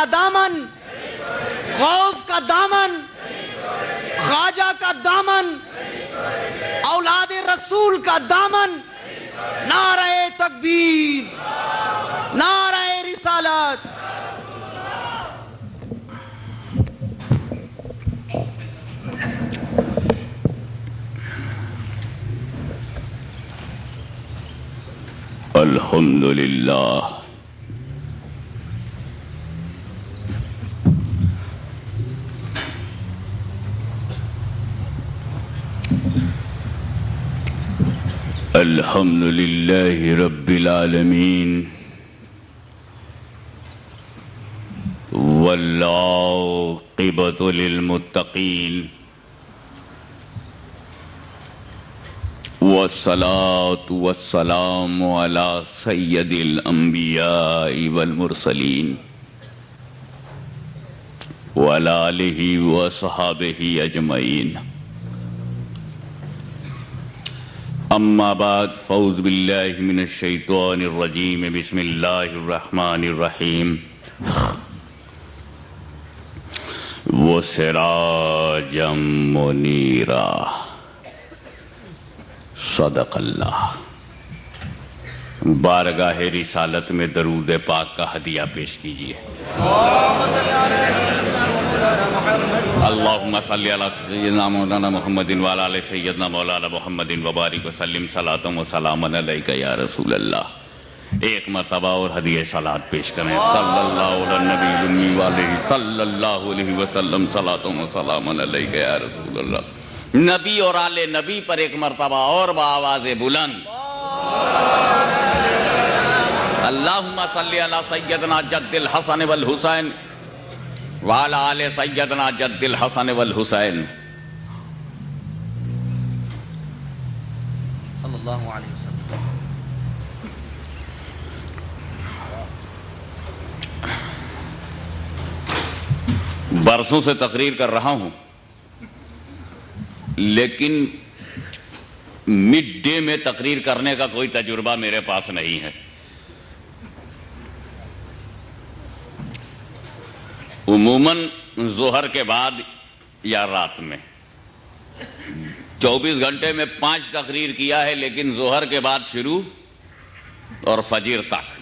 کا دامن، غوث کا دامن، خواجہ کا دامن، اولاد رسول کا دامن. نعرہ تکبیر، نعرہ رسالت. الحمدللہ. الحمدللہ رب العالمین والعاقبۃ للمتقین والصلاة والسلام علی سید الانبیاء والمرسلین وعلی آلہ وصحابہ اجمعین. اما بعد فاعوذ باللہ من الشیطان الرجیم. بسم اللہ الرحمن الرحیم. وسراجا منیرا. صدق اللہ. بارگاہ رسالت میں درود پاک کا ہدیہ پیش کیجیے. اللہم صلی علی سیدنا مولانا محمد وعلی آل سیدنا مولانا محمد وبارک وسلم صلاۃ و سلام علیک یا رسول اللہ. ایک مرتبہ اور ہدیہ صلاۃ پیش کریں. صلی اللہ علی النبی الأمی وعلیہ صلی اللہ علیہ وسلم صلاۃ و سلام علیک یا رسول اللہ. نبی اور آل نبی پر ایک مرتبہ اور بآواز بلند. اللہم صلی علی سیدنا جد الحسن والحسین وعلی آل سیدنا جد الحسن والحسین صلی اللہ علیہ وسلم. برسوں سے تقریر کر رہا ہوں، لیکن مڈ ڈے میں تقریر کرنے کا کوئی تجربہ میرے پاس نہیں ہے. عموماً ظہر کے بعد یا رات میں 24 گھنٹے میں 5 تقریر کیا ہے، لیکن ظہر کے بعد شروع اور فجر تک.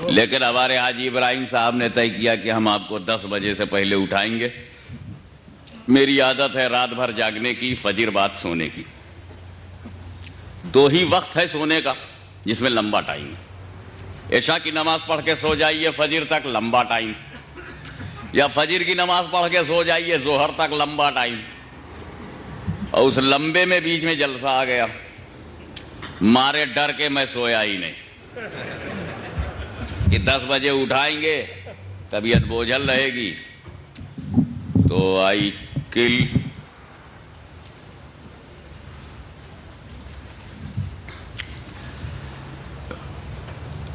لیکن ہمارے حاجی ابراہیم صاحب نے طے کیا کہ ہم آپ کو 10 بجے سے پہلے اٹھائیں گے. میری عادت ہے رات بھر جاگنے کی، فجر بعد سونے کی. 2 ہی وقت ہے سونے کا جس میں لمبا ٹائم ہے. عشاء کی نماز پڑھ کے سو جائیے فجر تک، لمبا ٹائم. یا فجر کی نماز پڑھ کے سو جائیے ظہر تک، لمبا ٹائم. اور اس لمبے میں بیچ میں جلسہ آ گیا، مارے ڈر کے میں سویا ہی نہیں کہ 10 بجے اٹھائیں گے، طبیعت بوجھل رہے گی. تو آئی کل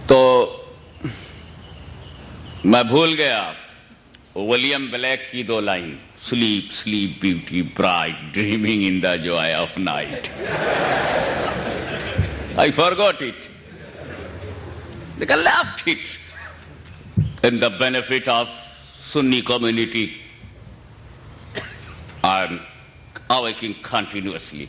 تو میں بھول گیا ولیم بلیک کی 2 line, sleep sleep beauty bright dreaming in the joy of night. I forgot it. Like I left it. In the benefit of Sunni community, I am awaking continuously.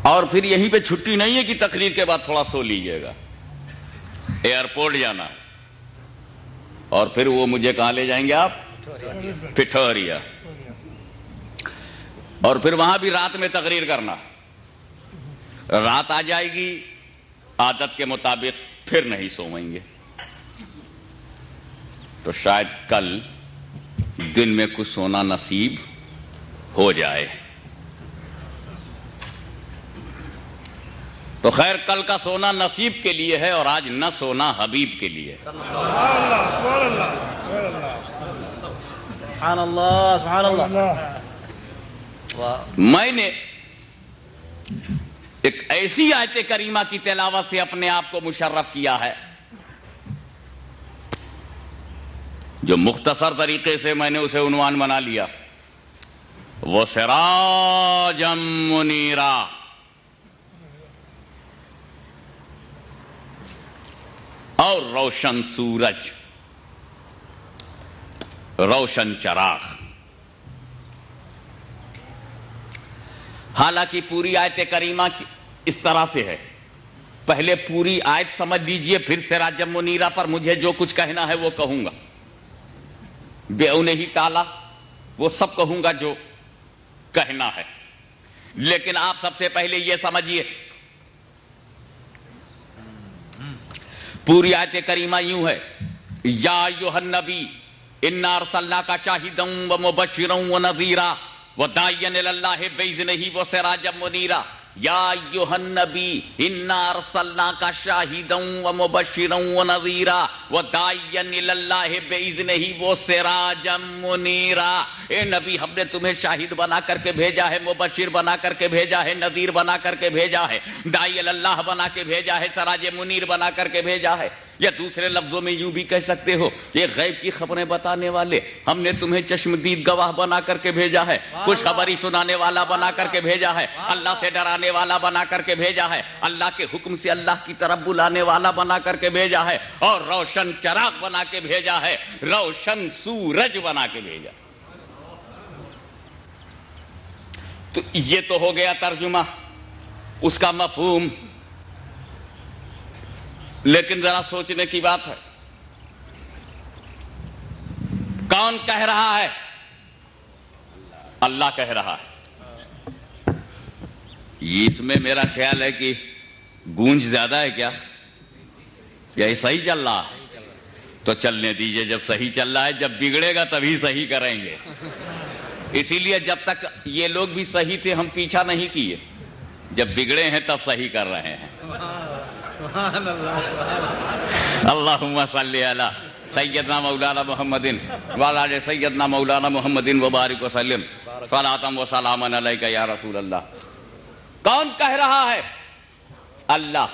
اور پھر یہیں پہ چھٹی نہیں ہے کہ تقریر کے بعد تھوڑا سو لیجئے گا. ایئرپورٹ جانا، اور پھر وہ مجھے کہاں لے جائیں گے آپ؟ پٹھوریا. اور پھر وہاں بھی رات میں تقریر کرنا. رات آ جائے گی، عادت کے مطابق پھر نہیں سوئیں گے. تو شاید کل دن میں کچھ سونا نصیب ہو جائے. تو خیر، کل کا سونا نصیب کے لیے ہے اور آج نہ سونا حبیب کے لیے. سبحان اللہ سبحان اللہ. میں نے ایک ایسی آیت کریمہ کی تلاوت سے اپنے آپ کو مشرف کیا ہے جو مختصر طریقے سے میں نے اسے عنوان بنا لیا، وَسِرَاجًا مُنِيرًا. اور روشن سورج، روشن چراغ. حالانکہ پوری آیت کریمہ اس طرح سے ہے. پہلے پوری آیت سمجھ لیجئے، پھر سراجم منیرہ پر مجھے جو کچھ کہنا ہے وہ کہوں گا. بِعَوْنِهِ تعالی وہ سب کہوں گا جو کہنا ہے. لیکن آپ سب سے پہلے یہ سمجھیے، پوری آیت کریمہ یوں ہے، یا ایھا النبی انا ارسلناک شاہدا ومبشرا ونذیرا وداعیا الی اللہ باذنہ وسراجا منیرا. یا ایھا النبی انا ارسلناک شاہدا ومبشرا ونذیرا وداعیا الی اللہ باذنہ وسراجا منیرا. اے نبی، ہم نے تمہیں شاہد بنا کر کے بھیجا ہے، مبشر بنا کر کے بھیجا ہے، نذیر بنا کر کے بھیجا ہے، داعی الی اللہ بنا کے بھیجا ہے، سراج منیر بنا کر کے بھیجا ہے. یا دوسرے لفظوں میں یوں بھی کہہ سکتے ہو، یہ غیب کی خبریں بتانے والے، ہم نے تمہیں چشمدید گواہ بنا کر کے بھیجا ہے، خوشخبری سنانے والا بنا کر کے بھیجا ہے، اللہ سے ڈرانے والا بنا کر کے بھیجا ہے، اللہ کے حکم سے اللہ کی طرف بلانے والا بنا کر کے بھیجا ہے، اور روشن چراغ بنا کے بھیجا ہے، روشن سورج بنا کے بھیجا. تو یہ تو ہو گیا ترجمہ، اس کا مفہوم. لیکن ذرا سوچنے کی بات ہے، کون کہہ رہا ہے؟ اللہ کہہ رہا ہے. اس میں میرا خیال ہے کہ گونج زیادہ ہے کیا؟ یا صحیح چل رہا ہے؟ تو چلنے دیجئے. جب صحیح چل رہا ہے، جب بگڑے گا تبھی صحیح کریں گے. اسی لیے جب تک یہ لوگ بھی صحیح تھے ہم پیچھا نہیں کیے، جب بگڑے ہیں تب صحیح کر رہے ہیں. اللہم صلی علی سیدنا مولانا محمد وعلی آل سیدنا مولانا محمد وبارک وسلم صلاۃ و سلاما علیک یا رسول اللہ. کون کہہ رہا ہے؟ اللہ.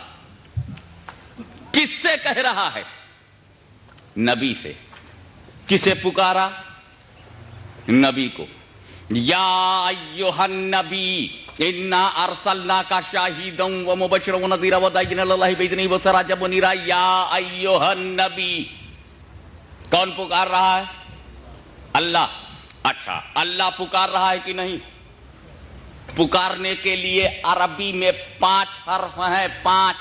کس سے کہہ رہا ہے؟ نبی سے. کسے پکارا؟ نبی کو. یا ایھا النبی انا ارسلناک شاہدا ومبشرا ونذیرا وداعیا الی اللہ باذنہ وسراجا منیرا. یا ایھا النبی. کون پکار رہا ہے؟ اللہ. اچھا، اللہ پکار رہا ہے کہ نہیں؟ پکارنے کے لیے عربی میں 5 حرف ہیں، 5،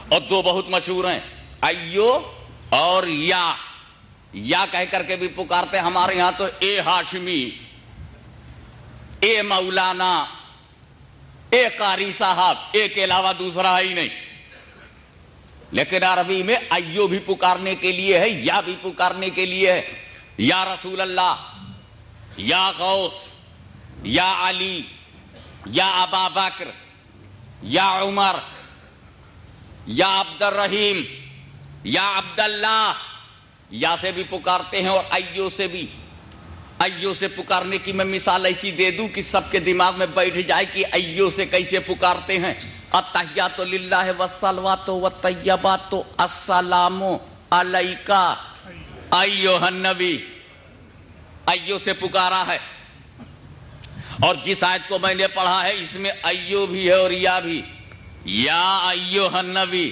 اور 2 بہت مشہور ہیں، ایو اور یا. یا کہہ کر کے بھی پکارتے. ہمارے یہاں تو اے ہاشمی، اے مولانا، اے قاری صاحب، اے کے علاوہ دوسرا ہی نہیں. لیکن عربی میں ایو بھی پکارنے کے لیے ہے، یا بھی پکارنے کے لیے ہے. یا رسول اللہ، یا غوث، یا علی، یا ابا بکر، یا عمر، یا عبد الرحیم، یا عبداللہ. یا سے بھی پکارتے ہیں اور ایو سے بھی. ایو سے پکارنے کی میں مثال ایسی دے دوں کہ سب کے دماغ میں بیٹھ جائے کہ ایو سے کیسے پکارتے ہیں. التحیات للہ والصلوات والطیبات السلام علیک ایھا النبی. ایو سے پکارا ہے. اور جس آیت کو میں نے پڑھا ہے اس میں ایو بھی ہے اور یا بھی. یا ایھا النبی،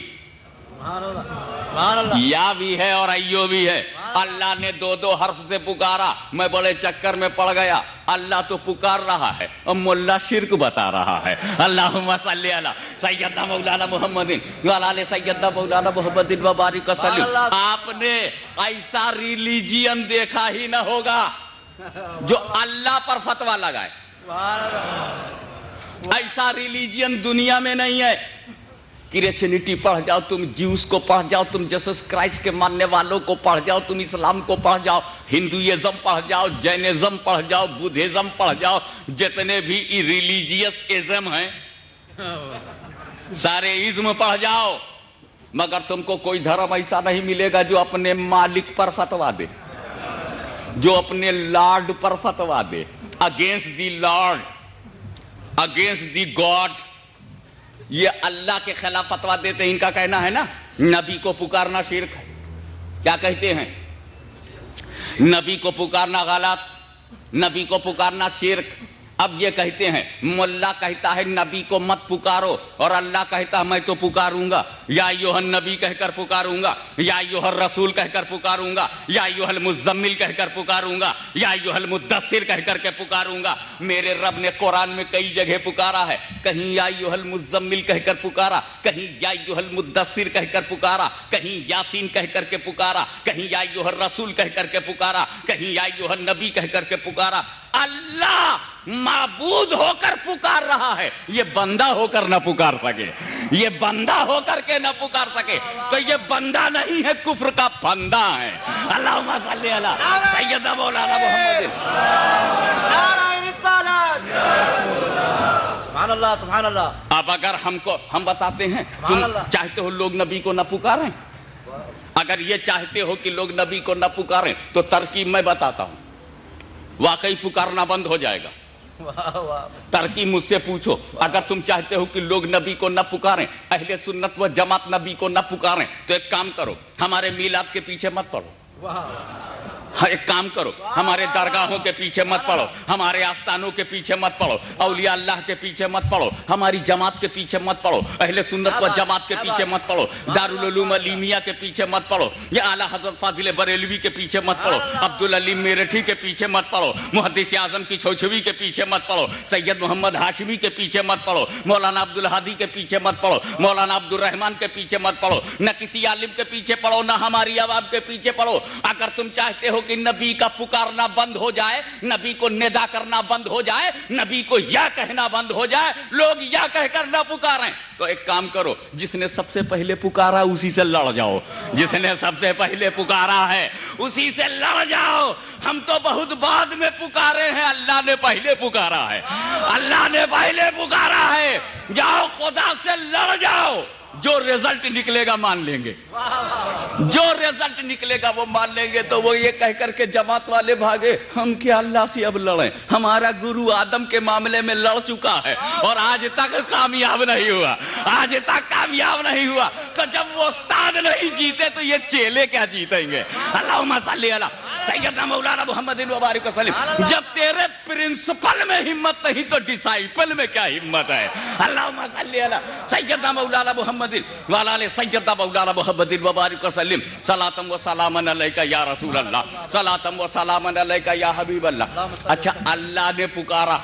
یا بھی ہے اور ایو بھی ہے. اللہ نے 2 حرف سے پکارا. میں بڑے چکر میں پڑ گیا. اللہ تو پکار رہا ہے اور ملا شرک بتا رہا ہے. اللہم صلی علی سیدنا مولانا محمد وعلی آل سیدنا مولانا محمد وبارک وسلم. آپ نے ایسا ریلیجین دیکھا ہی نہ ہوگا جو اللہ پر فتویٰ لگائے. ایسا ریلیجین دنیا میں نہیں ہے. کرسچینٹی پڑھ جاؤ تم، جیوس کو پڑھ جاؤ تم، جسس کرائسٹ کے ماننے والوں کو پڑھ جاؤ تم، اسلام کو پڑھ جاؤ، ہندوازم پڑھ جاؤ، جینزم پڑھ جاؤ، بدھزم پڑھ جاؤ، جتنے بھی ریلیجیس ازم ہیں سارے ازم پڑھ جاؤ، مگر تم کو کوئی دھرم ایسا نہیں ملے گا جو اپنے مالک پر فتویٰ دے، جو اپنے لارڈ پر فتویٰ دے. Against the lord, against the God. یہ اللہ کے خلاف فتویٰ دیتے ہیں. ان کا کہنا ہے نا نبی کو پکارنا شرک ہے. کیا کہتے ہیں؟ نبی کو پکارنا غلط، نبی کو پکارنا شرک. اب یہ کہتے ہیں ملا کہتا ہے نبی کو مت پکارو اور اللہ کہتا ہے میں تو پکاروں گا، یا ایھا النبی کہہ کر پکاروں گا، یا ایھا الرسول کہہ کر پکاروں گا، یا ایھا المزمل کہہ کر پکاروں گا، یا ایھا المدثر کہہ کر کے پکاروں گا۔ میرے رب نے قرآن میں کئی جگہ پکارا ہے، کہیں یا ایھا المزمل کہہ کر پکارا، کہیں یا ایھا المدثر کہہ کر پکارا، کہیں یاسین کہہ کر کے پکارا، کہیں یا ایھا الرسول کہہ کر کے پکارا، کہیں یا ایھا النبی کہہ کر کے پکارا۔ اللہ معبود ہو کر پکار رہا ہے، یہ بندہ ہو کر نہ پکار سکے، یہ بندہ ہو کر کے نہ پکار سکے تو یہ بندہ نہیں ہے، کفر کا بندہ ہے۔ اللہم صلی علی سیدنا مولانا محمد۔ نعرہ رسالت، سبحان اللہ سبحان اللہ۔ اب اگر ہم بتاتے ہیں تم چاہتے ہو لوگ نبی کو نہ پکاریں، اگر یہ چاہتے ہو کہ لوگ نبی کو نہ پکاریں تو ترکیب میں بتاتا ہوں، واقعی پکارنا بند ہو جائے گا۔ ترکیب مجھ سے پوچھو، اگر تم چاہتے ہو کہ لوگ نبی کو نہ پکاریں، اہل سنت و جماعت نبی کو نہ پکاریں، تو ایک کام کرو، ہمارے میلاد کے پیچھے مت پڑو، ایک کام کرو، ہمارے درگاہوں کے پیچھے مت پڑو، ہمارے آستانوں کے پیچھے مت پڑو، اولیاء اللہ کے پیچھے مت پڑو، ہماری جماعت کے پیچھے مت پڑو، اہل سنت و جماعت کے پیچھے مت پڑو، دارالعلوم علیمیہ کے پیچھے مت پڑو، یا اعلیٰ حضرت فاضل بریلوی کے پیچھے مت پڑو، عبدالعلیم میرٹھی کے پیچھے مت پڑو، محدث اعظم کی چھوچھوی کے پیچھے مت پڑو، سید محمد ہاشمی کے پیچھے مت پڑو، مولانا عبدالہادی کے پیچھے مت پڑو، مولانا عبدالرحمان کے پیچھے مت پڑو، نہ کسی عالم کے پیچھے پڑو، نہ ہماری عوام کے پیچھے پڑو۔ اگر تم چاہتے ہو کہ نبی کا پکارنا بند ہو جائے، نبی کو ندا کرنا بند ہو جائے، نبی کو یا کہنا بند ہو جائے، لوگ یا کہہ کر نہ پکاریں، تو ایک کام کرو، جس نے سب سے پہلے پکارا اسی سے لڑ جاؤ، جس نے سب سے پہلے پکارا ہے اسی سے لڑ جاؤ۔ ہم تو بہت بعد میں پکارے ہیں، اللہ نے پہلے پکارا ہے، اللہ نے پہلے پکارا ہے، جاؤ خدا سے لڑ جاؤ، جو رزلٹ نکلے گا مان لیں گے، جو رزلٹ نکلے گا وہ مان لیں گے۔ تو وہ یہ کہہ کر کے جماعت والے بھاگے، ہم کیا اللہ سے اب لڑیں، ہمارا گرو آدم کے معاملے میں لڑ چکا ہے اور آج تک کامیاب نہیں ہوا، آج تک کامیاب نہیں ہوا، تو جب وہ استاد نہیں جیتے تو یہ چیلے کیا جیتیں گے۔ اللہم صلی علی سیدنا مولانا محمد وبارک وسلم۔ جب تیرے پرنسپل میں ہمت نہیں تو ڈسائپل میں کیا ہمت ہے۔ اللہم صلی علی سیدنا مولانا محمد وعلی آلہ سیدنا مولانا محمد وبارک وسلم۔ صلاۃ و سلام علیک یا رسول اللہ، صلاۃ و سلام علیک یا حبیب اللہ۔ اچھا، اللہ نے پکارا،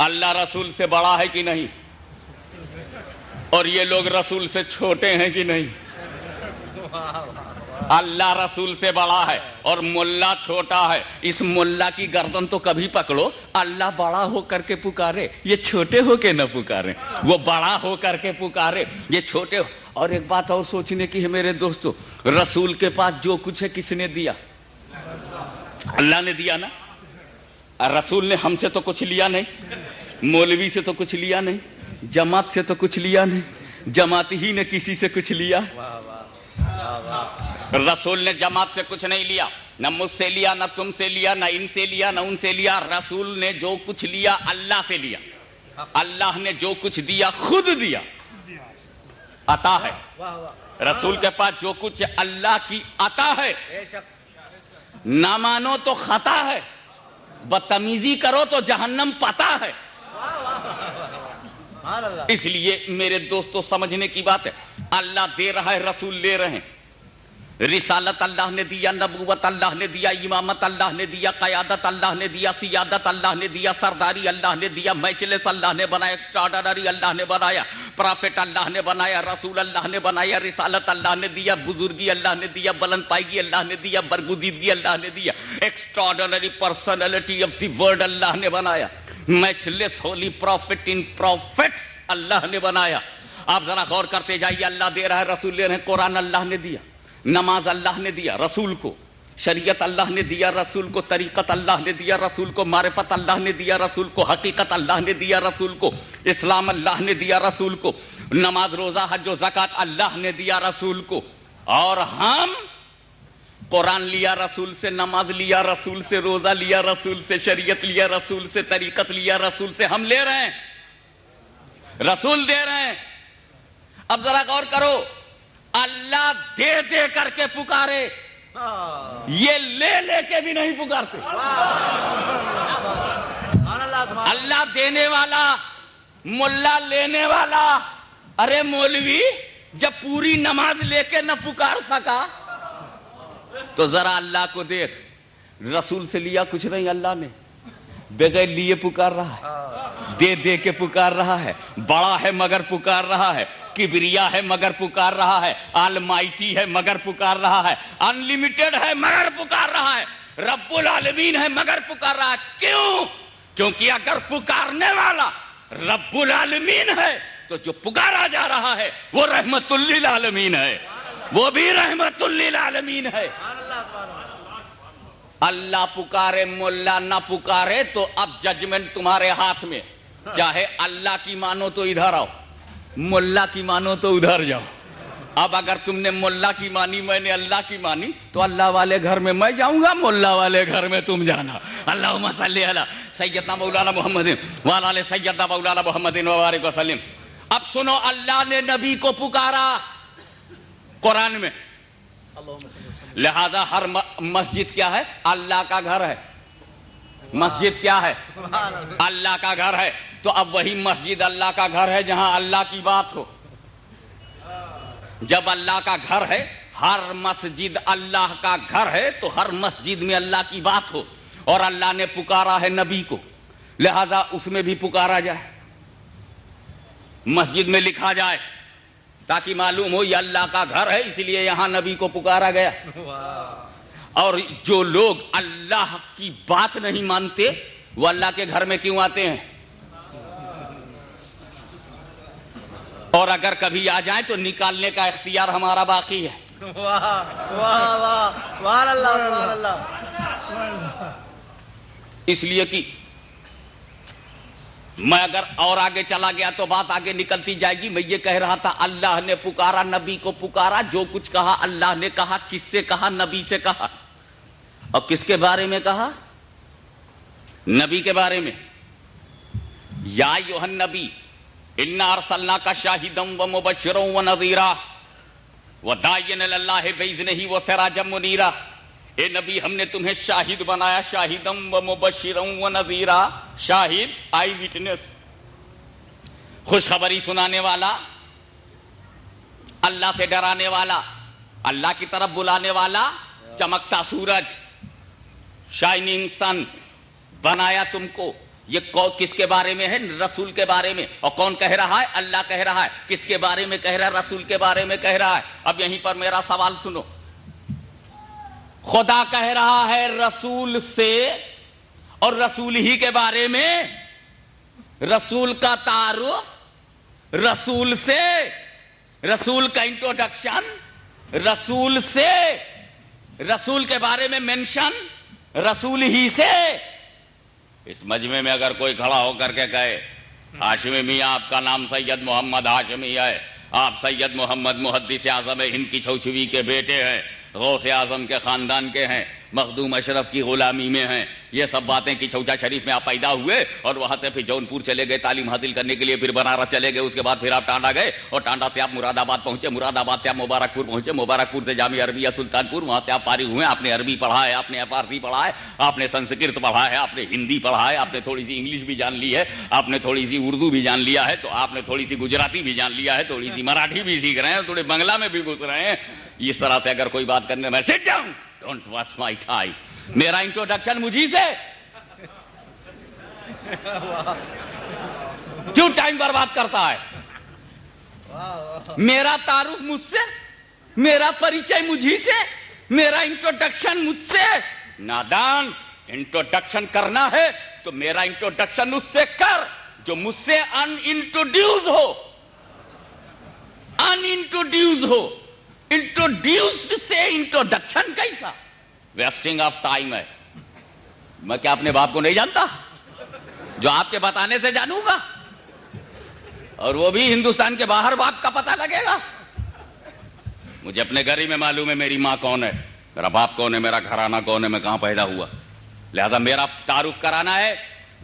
اللہ رسول سے بڑا ہے کہ نہیں؟ اور یہ لوگ رسول سے چھوٹے ہیں کہ نہیں؟ اللہ رسول سے بڑا ہے اور ملا چھوٹا ہے، اس ملا کی گردن تو کبھی پکڑو، اللہ بڑا ہو کر کے پکارے، یہ چھوٹے ہو کے نہ پکارے، وہ بڑا ہو کر کے پکارے، یہ چھوٹے ہو۔ اور ایک بات اور سوچنے کی ہے میرے دوستو، رسول کے پاس جو کچھ ہے کس نے دیا؟ اللہ نے دیا نا۔ رسول نے ہم سے تو کچھ لیا نہیں، مولوی سے تو کچھ لیا نہیں، جماعت سے تو کچھ لیا نہیں، جماعت ہی نے کسی سے کچھ لیا؟ رسول نے جماعت سے کچھ نہیں لیا، نہ مجھ سے لیا، نہ تم سے لیا، نہ ان سے لیا، نہ ان سے لیا۔ رسول نے جو کچھ لیا اللہ سے لیا، اللہ نے جو کچھ دیا خود دیا، عطا ہے۔ رسول کے پاس جو کچھ اللہ کی عطا ہے، نہ مانو تو خطا ہے، بدتمیزی کرو تو جہنم پتہ ہے۔ اس لیے میرے دوستو سمجھنے کی بات ہے، اللہ دے رہا ہے، رسول لے رہے ہیں۔ رسالت اللہ نے دیا، نبوت اللہ نے دیا، امامت اللہ نے دیا، قیادت اللہ نے دیا، سیادت اللہ نے دیا، سرداری اللہ نے دیا، میچلس اللہ نے بنایا، ایکسٹراڈنری اللہ نے بنایا، پرافٹ اللہ نے بنایا، رسول اللہ نے بنایا، رسالت اللہ نے دیا، بزرگی اللہ نے دیا، بلند پائیگی اللہ نے دیا، برگزیدگی اللہ نے دیا، extraordinary personality of the world اللہ نے بنایا، matchless holy prophet in prophets اللہ نے بنایا۔ آپ ذرا غور کرتے جائیے، اللہ دے رہا ہے، رسول لے رہے ہیں۔ قرآن اللہ نے دیا، نماز اللہ نے دیا رسول کو، شریعت اللہ نے دیا رسول کو، طریقت اللہ نے دیا رسول کو، معرفت اللہ نے دیا رسول کو، حقیقت اللہ نے دیا رسول کو، اسلام اللہ نے دیا رسول کو، نماز روزہ حج و زکوٰۃ اللہ نے دیا رسول کو۔ اور ہم قرآن لیا رسول سے، نماز لیا رسول سے، روزہ لیا رسول سے، شریعت لیا رسول سے، طریقت لیا رسول سے، ہم لے رہے ہیں، رسول دے رہے ہیں۔ اب ذرا غور کرو، اللہ دے دے کر کے پکارے، یہ لے لے کے بھی نہیں پکارتے۔ اللہ دینے والا، ملا لینے والا. ارے مولوی جب پوری نماز لے کے نہ پکار سکا تو ذرا اللہ کو دیکھ. رسول سے لیا کچھ نہیں اللہ نے، بغیر لیے پکار رہا ہے، دے دے کے پکار رہا ہے. بڑا ہے مگر پکار رہا ہے، کبریا ہے مگر پکار رہا ہے، آل مائٹی ہے مگر پکار رہا ہے، ان لمیٹڈ ہے مگر پکار رہا ہے، رب العالمین ہے مگر پکار رہا ہے. کیوں؟ کیونکہ اگر پکارنے والا رب العالمین ہے تو جو پکارا جا رہا ہے وہ رحمت للعالمین ہے، وہ بھی رحمت للعالمین ہے. اللہ پکارے ملا نہ پکارے تو اب ججمنٹ تمہارے ہاتھ میں. چاہے اللہ کی مانو تو ادھر آؤ، ملا کی مانو تو ادھر جاؤ. اب اگر تم نے ملا کی مانی، میں نے اللہ کی مانی، تو اللہ والے گھر میں میں جاؤں گا، ملا والے گھر میں تم جانا. اللہم صلی علی سیدنا مولانا محمد وعلی آل سیدنا مولانا محمد وبارک وسلم. اب سنو، اللہ نے نبی کو پکارا قرآن میں، لہذا ہر مسجد کیا ہے؟ اللہ کا گھر ہے. مسجد کیا ہے؟ اللہ کا گھر ہے. تو اب وہی مسجد اللہ کا گھر ہے جہاں اللہ کی بات ہو. جب اللہ کا گھر ہے، ہر مسجد اللہ کا گھر ہے، تو ہر مسجد میں اللہ کی بات ہو. اور اللہ نے پکارا ہے نبی کو، لہذا اس میں بھی پکارا جائے، مسجد میں لکھا جائے، تاکہ معلوم ہو یہ اللہ کا گھر ہے، اس لیے یہاں نبی کو پکارا گیا. اور جو لوگ اللہ کی بات نہیں مانتے وہ اللہ کے گھر میں کیوں آتے ہیں؟ اور اگر کبھی آ جائیں تو نکالنے کا اختیار ہمارا باقی ہے. واہ واہ واہ، سبحان اللہ سبحان اللہ. اس لیے کہ میں اگر اور آگے چلا گیا تو بات آگے نکلتی جائے گی. میں یہ کہہ رہا تھا اللہ نے پکارا، نبی کو پکارا. جو کچھ کہا اللہ نے کہا. کس سے کہا؟ نبی سے کہا. اور کس کے بارے میں کہا؟ نبی کے بارے میں. یا ایھا النبی انا ارسلناک شاہدا ومبشرا ونذیرا وداعیا الی اللہ باذنہ وسراجا منیرا. اے نبی ہم نے تمہیں شاہد بنایا، شاہدا ومبشرا ونذیرا. شاہد، آئی وٹنس، خوشخبری سنانے والا، اللہ سے ڈرانے والا، اللہ کی طرف بلانے والا، چمکتا سورج، شائننگ سن بنایا تم کو. یہ کس کے بارے میں ہے؟ رسول کے بارے میں. اور کون کہہ رہا ہے؟ اللہ کہہ رہا ہے. کس کے بارے میں کہہ رہا ہے؟ رسول کے بارے میں کہہ رہا ہے. اب یہیں پر میرا سوال سنو. خدا کہہ رہا ہے رسول سے، اور رسول ہی کے بارے میں. رسول کا تعارف رسول سے، رسول کا انٹروڈکشن رسول سے، رسول کے بارے میں مینشن رسول ہی سے. اس مجمع میں اگر کوئی کھڑا ہو کر کے کہے ہاشمی میاں آپ کا نام سید محمد ہاشمی ہے، آپ سید محمد محدث اعظم ہند کی چھوچھوی کے بیٹے ہیں، غوث اعظم کے خاندان کے ہیں، مخدوم اشرف کی غلامی میں ہیں، یہ سب باتیں کہ چوچا شریف میں آپ پیدا ہوئے اور وہاں سے پھر جونپور چلے گئے تعلیم حاصل کرنے کے لیے، پھر بنارس چلے گئے، اس کے بعد پھر آپ ٹانڈا گئے، اور ٹانڈا سے آپ مراد آباد پہنچے، مراد آباد سے آپ مبارک پور پہنچے، مبارک پور سے جامعہ عربیہ سلطانپور، وہاں سے آپ فارغ ہوئے. آپ نے عربی پڑھا ہے، آپ نے فارسی پڑھا ہے، آپ نے سنسکرت پڑھا ہے، آپ نے ہندی پڑھا ہے، آپ نے تھوڑی سی انگلش بھی جان لی ہے، آپ نے تھوڑی سی اردو بھی جان لیا ہے، تو آپ نے تھوڑی سی گجراتی بھی جان لیا ہے، تھوڑی سی مراٹھی بھی سیکھ رہے ہیں، تھوڑے بنگلہ میں بھی گھس رہے ہیں. اس طرح سے اگر کوئی بات کرنے میں sit down, don't watch my tie. میرا انٹروڈکشن مجھی سے کیوں ٹائم برباد کرتا ہے؟ میرا تعارف مجھ سے، میرا پریچے مجھی سے، میرا انٹروڈکشن مجھ سے. نادان، انٹروڈکشن کرنا ہے تو میرا انٹروڈکشن اس سے کر جو مجھ سے ان انٹروڈیوس ہو. ان انٹروڈیوس ہو. انٹروڈیوسڈ سے انٹروڈکشن کیسا؟ ویسٹنگ آف ٹائم ہے. میں کیا اپنے باپ کو نہیں جانتا جو آپ کے بتانے سے جانوں گا؟ اور وہ بھی ہندوستان کے باہر باپ کا پتہ لگے گا. مجھے اپنے گھر ہی میں معلوم ہے میری ماں کون ہے، میرا باپ کون ہے، میرا گھرانہ کون ہے، میں کہاں پیدا ہوا. لہذا میرا تعارف کرانا ہے،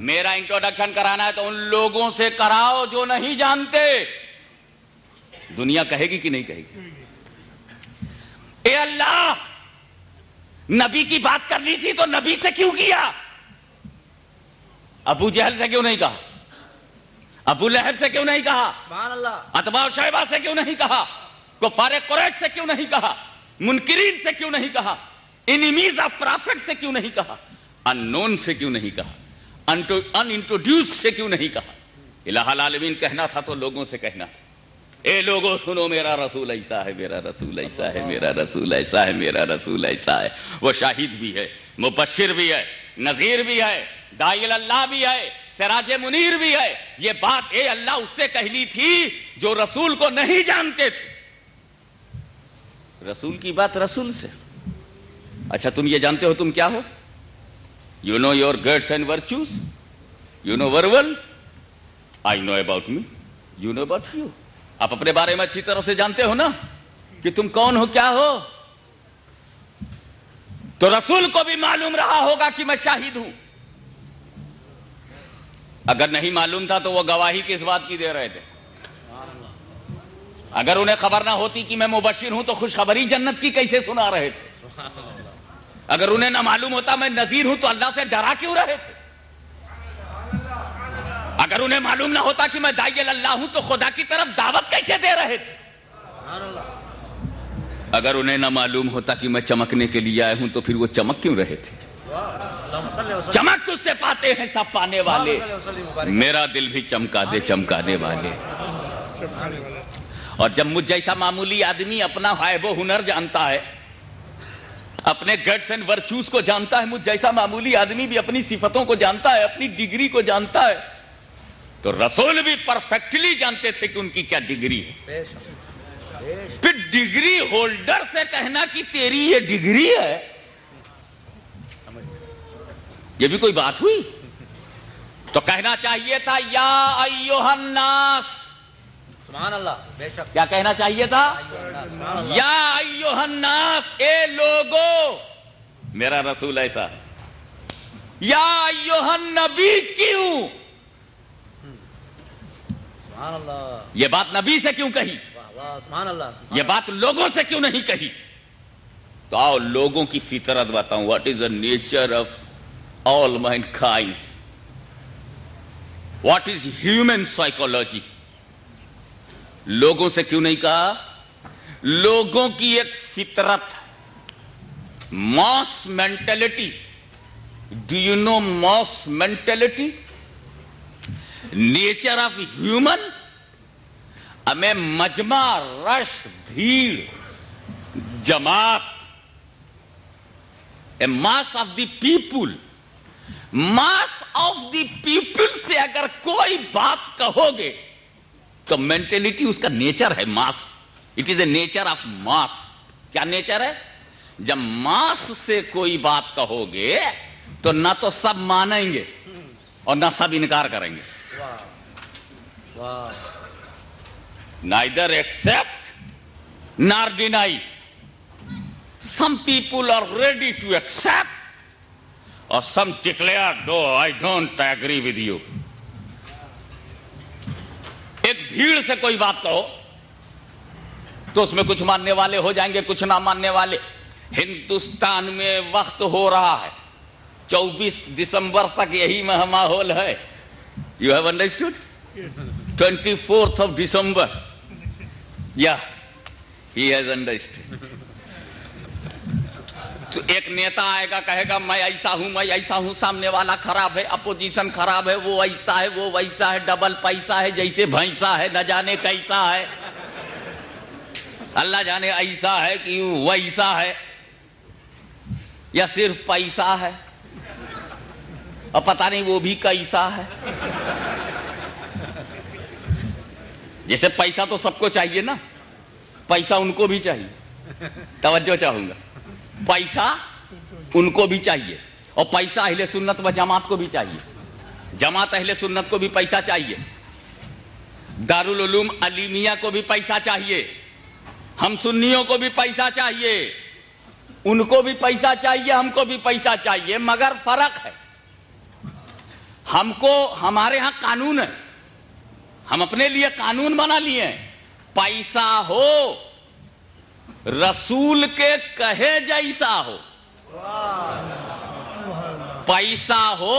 میرا انٹروڈکشن کرانا ہے تو ان لوگوں سے کراؤ جو نہیں جانتے. دنیا کہے گی کہ نہیں کہے گی؟ اے اللہ، نبی کی بات کرنی تھی تو نبی سے کیوں کیا؟ ابو جہل سے کیوں نہیں کہا؟ ابو لہب سے کیوں نہیں کہا؟ سبحان اللہ. اتباع شیبہ سے کیوں نہیں کہا؟ کفار قریش سے کیوں نہیں کہا؟ منکرین سے کیوں نہیں کہا؟ انیمیز آف پرافٹ سے کیوں نہیں کہا؟ ان نون سے کیوں نہیں کہا؟ ان انٹروڈیوس سے کیوں نہیں کہا؟ الہ العالمین کہنا تھا تو لوگوں سے کہنا تھا. اے لوگوں سنو، میرا رسول ایسا ہے، میرا رسول ایسا ہے، میرا رسول ایسا ہے، میرا رسول ایسا ہے. وہ شاہد بھی ہے، مبشر بھی ہے، نذیر بھی ہے، داعی اللہ بھی ہے، سراج منیر بھی ہے. یہ بات اے اللہ اس سے کہنی تھی جو رسول کو نہیں جانتے تھے. رسول کی بات رسول سے. اچھا تم یہ جانتے ہو تم کیا ہو؟ You know your goods and virtues, you know ورول، I know about me, you know about you. آپ اپنے بارے میں اچھی طرح سے جانتے ہو نا کہ تم کون ہو، کیا ہو. تو رسول کو بھی معلوم رہا ہوگا کہ میں شاہد ہوں. اگر نہیں معلوم تھا تو وہ گواہی کس بات کی دے رہے تھے؟ اگر انہیں خبر نہ ہوتی کہ میں مبشر ہوں تو خوشخبری جنت کی کیسے سنا رہے تھے؟ اگر انہیں نہ معلوم ہوتا میں نذیر ہوں تو اللہ سے ڈرا کیوں رہے تھے؟ اگر انہیں معلوم نہ ہوتا کہ میں داعی اللہ ہوں تو خدا کی طرف دعوت کیسے دے رہے تھے؟ اگر انہیں نہ معلوم ہوتا کہ میں چمکنے کے لیے آئے ہوں تو پھر وہ چمک کیوں رہے تھے؟ چمک تجھ سے پاتے ہیں سب پانے والے، میرا دل بھی چمکا دے چمکانے والے. اور جب مجھ جیسا معمولی آدمی اپنا حائب و ہنر جانتا ہے، اپنے گٹس اینڈ ورچوز کو جانتا ہے، مجھ جیسا معمولی آدمی بھی اپنی صفتوں کو جانتا ہے، اپنی ڈگری کو جانتا ہے، تو رسول بھی پرفیکٹلی جانتے تھے کہ ان کی کیا ڈگری ہے. پھر ڈگری ہولڈر سے کہنا کہ تیری یہ ڈگری ہے، یہ بھی کوئی بات ہوئی؟ تو کہنا چاہیے تھا یا ایھا الناس. سبحان اللہ. بے شک. کیا کہنا چاہیے تھا؟ یا ایھا الناس، اے لوگو میرا رسول ایسا. یا ایھا النبی کیوں؟ سبحان اللہ. یہ بات نبی سے کیوں کہی؟ سبحان اللہ. یہ بات لوگوں سے کیوں نہیں کہی؟ تو آؤ لوگوں کی فطرت بتاؤں. What is the nature of all mankind. What is human psychology? لوگوں سے کیوں نہیں کہا؟ لوگوں کی ایک فطرت، mass mentality. Do you know mass mentality? Nature of human. ہمیں مجمع، رش، بھیڑ، جماعت، a mass of the people. Mass of the people سے اگر کوئی بات کہو گے تو مینٹلٹی اس کا نیچر ہے mass. It is a nature of mass. کیا نیچر ہے؟ جب ماس سے کوئی بات کہو گے تو نہ تو سب مانیں گے اور نہ سب انکار کریں گے. Neither accept nor deny. Some people are ready to accept, or some declare, no, I don't agree with you. ایک بھیڑ سے کوئی بات کہو تو اس میں کچھ ماننے والے ہو جائیں گے، کچھ نہ ماننے والے. ہندوستان میں وقت ہو رہا ہے 24 دسمبر تک یہی ماحول ہے. You have understood? 24th of December. Yeah, he has understood. تو ایک نیتا آئے گا کہے گا میں ایسا ہوں، میں ایسا ہوں. سامنے والا خراب ہے، اپوزیشن خراب ہے، وہ ایسا ہے، وہ ویسا ہے، ڈبل پیسہ ہے، جیسے بھینسا ہے، نہ جانے کیسا ہے، اللہ جانے ایسا ہے کہ ویسا ہے، یا صرف پیسہ ہے اور پتہ نہیں وہ بھی کیسا ہے. جیسے پیسہ تو سب کو چاہیے نا، پیسہ ان کو بھی چاہیے. توجہ چاہوں گا، پیسہ ان کو بھی چاہیے، اور پیسہ اہل سنت و جماعت کو بھی چاہیے. جماعت اہل سنت کو بھی پیسہ چاہیے، دارالعلوم علیمیہ کو بھی پیسہ چاہیے، ہم سنیوں کو بھی پیسہ چاہیے، ان کو بھی پیسہ چاہیے، ہم کو بھی پیسہ چاہیے. مگر فرق ہے، ہم کو ہمارے ہاں قانون ہے، ہم اپنے لیے قانون بنا لیے ہیں. پیسہ ہو رسول کے کہے جیسا ہو، پیسہ ہو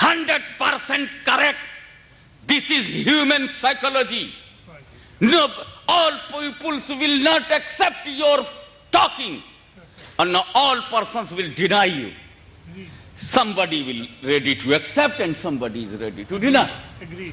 100% correct. This is human psychology. No, all peoples will not accept your talking, and no, all persons will deny you. Somebody will ready to accept and somebody is ready to deny. Agree.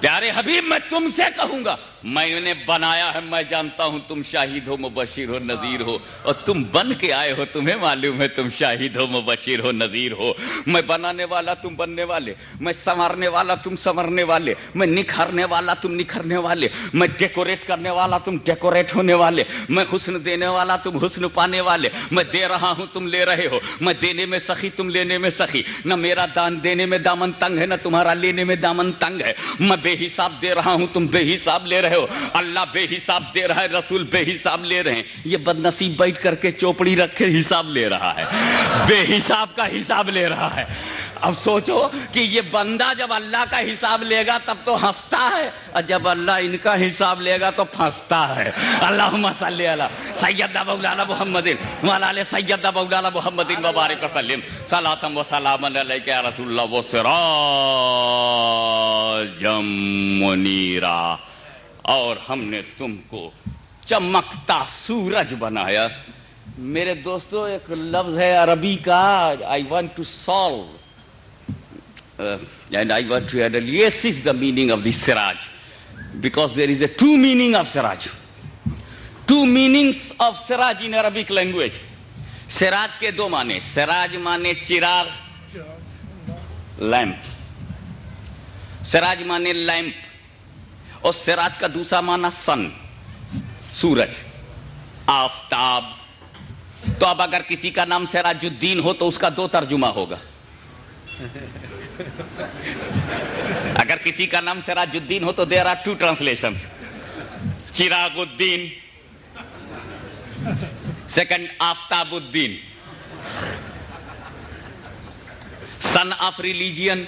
پیارے حبیب میں تم سے کہوں گا، میں نے بنایا ہے، میں جانتا ہوں تم شاہد ہو، مبشر ہو، نذیر ہو، اور تم بن کے آئے ہو، تمہیں معلوم ہے تم شاہد ہو، مبشر ہو، نذیر ہو۔ میں بنانے والا، تم بننے والے، میں سنوارنے والا، تم سنورنے والے، میں نکھارنے والا، تم نکھرنے والے، میں ڈیکوریٹ کرنے والا، تم ڈیکوریٹ ہونے والے، میں حسن دینے والا، تم حسن پانے والے، میں دے رہا ہوں، تم لے رہے ہو، میں دینے میں سخی، تم لینے میں سخی، نہ میرا دان دینے میں دامن تنگ ہے، نہ تمہارا لینے میں دامن تنگ ہے، میں بے حساب دے رہا ہوں، تم بے حساب لے رہے ہو، اللہ بے حساب دے رہا ہے، رسول بے حساب لے رہے ہیں۔ یہ بد نصیب بیٹھ کر کے چوپڑی رکھے حساب لے رہا ہے، بے حساب کا حساب لے رہا ہے۔ اب سوچو کہ یہ بندہ جب اللہ کا حساب لے گا تب تو ہنستا ہے، اور جب اللہ ان کا حساب لے گا تو پھنستا ہے۔ اللہم صلی علی سیدنا مولانا محمد وعلی آل سیدنا مولانا محمد وبارک وسلم صلاۃ و سلام علیک یا رسول اللہ وسراجا منیرا۔ اور ہم نے تم کو چمکتا سورج بنایا۔ میرے دوستو، ایک لفظ ہے عربی کا، I want to solve and I want to add, yes is the meaning of the siraj, because there is a two meaning of siraj, two meanings of siraj in Arabic language. سراج کے دو معنی، سراج معنی چراغ، lamp, سراج معنی lamp, اور سراج کا دوسرا معنی سن، سورج، آفتاب۔ تو اب اگر کسی کا نام سراج الدین ہو تو اس کا دو ترجمہ ہوگا۔ اگر کسی کا نام سراج الدین ہو تو دیر آر ٹو ٹرانسلیشنز، چراغ الدین، second Aftab Uddin, son of religion,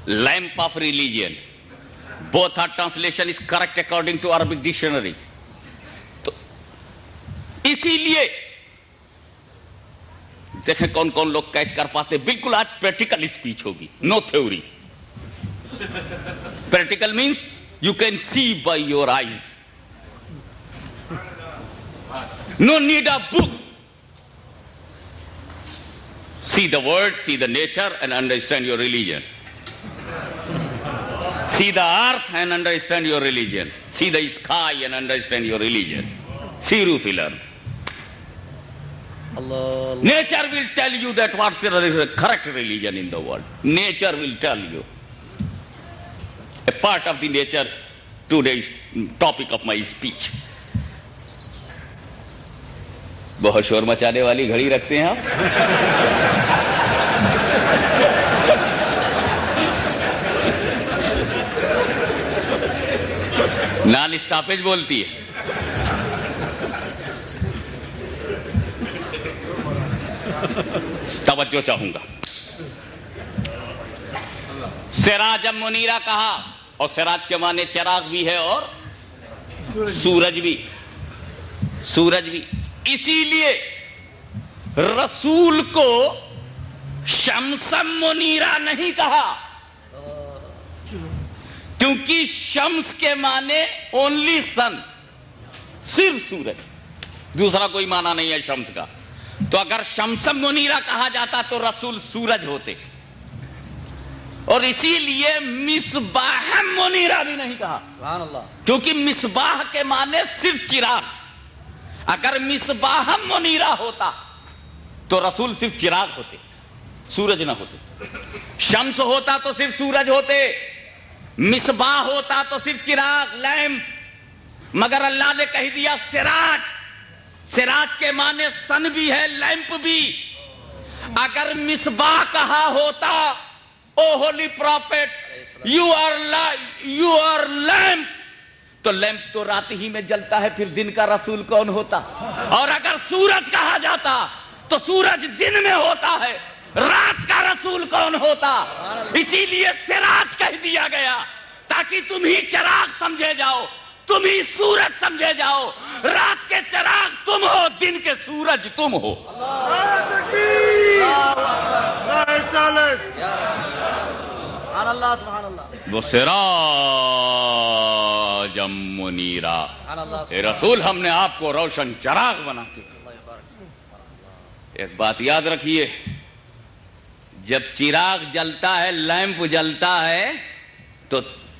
lamp of religion. Both our translation is correct according to Arabic dictionary. تو اسی لیے دیکھیں کون کون لوگ کیچ کر پاتے۔ بالکل آج پریکٹیکل اسپیچ ہوگی، no theory. Practical means you can see by your eyes, no need a book. See the word, see the nature and understand your religion. See the earth and understand your religion. See the sky and understand your religion. Siru fil ard. Nature will tell you that what's the correct religion in the world. Nature will tell you. A part of the nature, today's topic of my speech. بہت شور مچانے والی گھڑی رکھتے ہیں آپ۔ Naan stoppage بولتی ہے۔ توجہ چاہوں گا۔ سراج منیرا کہا، اور سراج کے معنی چراغ بھی ہے اور سورج بھی، سورج بھی۔ اسی لیے رسول کو شمس منیرہ نہیں کہا، کیونکہ شمس کے معنی اونلی سن، صرف سورج، دوسرا کوئی معنی نہیں ہے شمس کا۔ تو اگر شمس منیرہ کہا جاتا تو رسول سورج ہوتے، اور اسی لیے مصباح منیرہ بھی نہیں کہا، کیونکہ مصباح کے معنی صرف چراغ۔ اگر مصباح منیرہ ہوتا تو رسول صرف چراغ ہوتے، سورج نہ ہوتے۔ شمس ہوتا تو صرف سورج ہوتے، مصباح ہوتا تو صرف چراغ، لیمپ۔ مگر اللہ نے کہہ دیا سراج۔ سراج کے معنی سن بھی ہے، لیمپ بھی۔ اگر مصباح کہا ہوتا، oh holy prophet, you are lamp, تو لیمپ تو رات ہی میں جلتا ہے، پھر دن کا رسول کون ہوتا؟ اور اگر سورج کہا جاتا تو سورج دن میں ہوتا ہے، رات کا رسول کون ہوتا؟ اسی لیے سراج کہہ دیا گیا تاکہ تم ہی چراغ سمجھے جاؤ، تم ہی سورج سمجھے جاؤ۔ رات کے چراغ تم ہو، دن کے سورج تم ہو۔ وہ سراج منیرا، اے رسول ہم نے آپ کو روشن چراغ بنا کے۔ ایک بات یاد رکھیے، جب چراغ جلتا ہے، لیمپ جلتا ہے، تو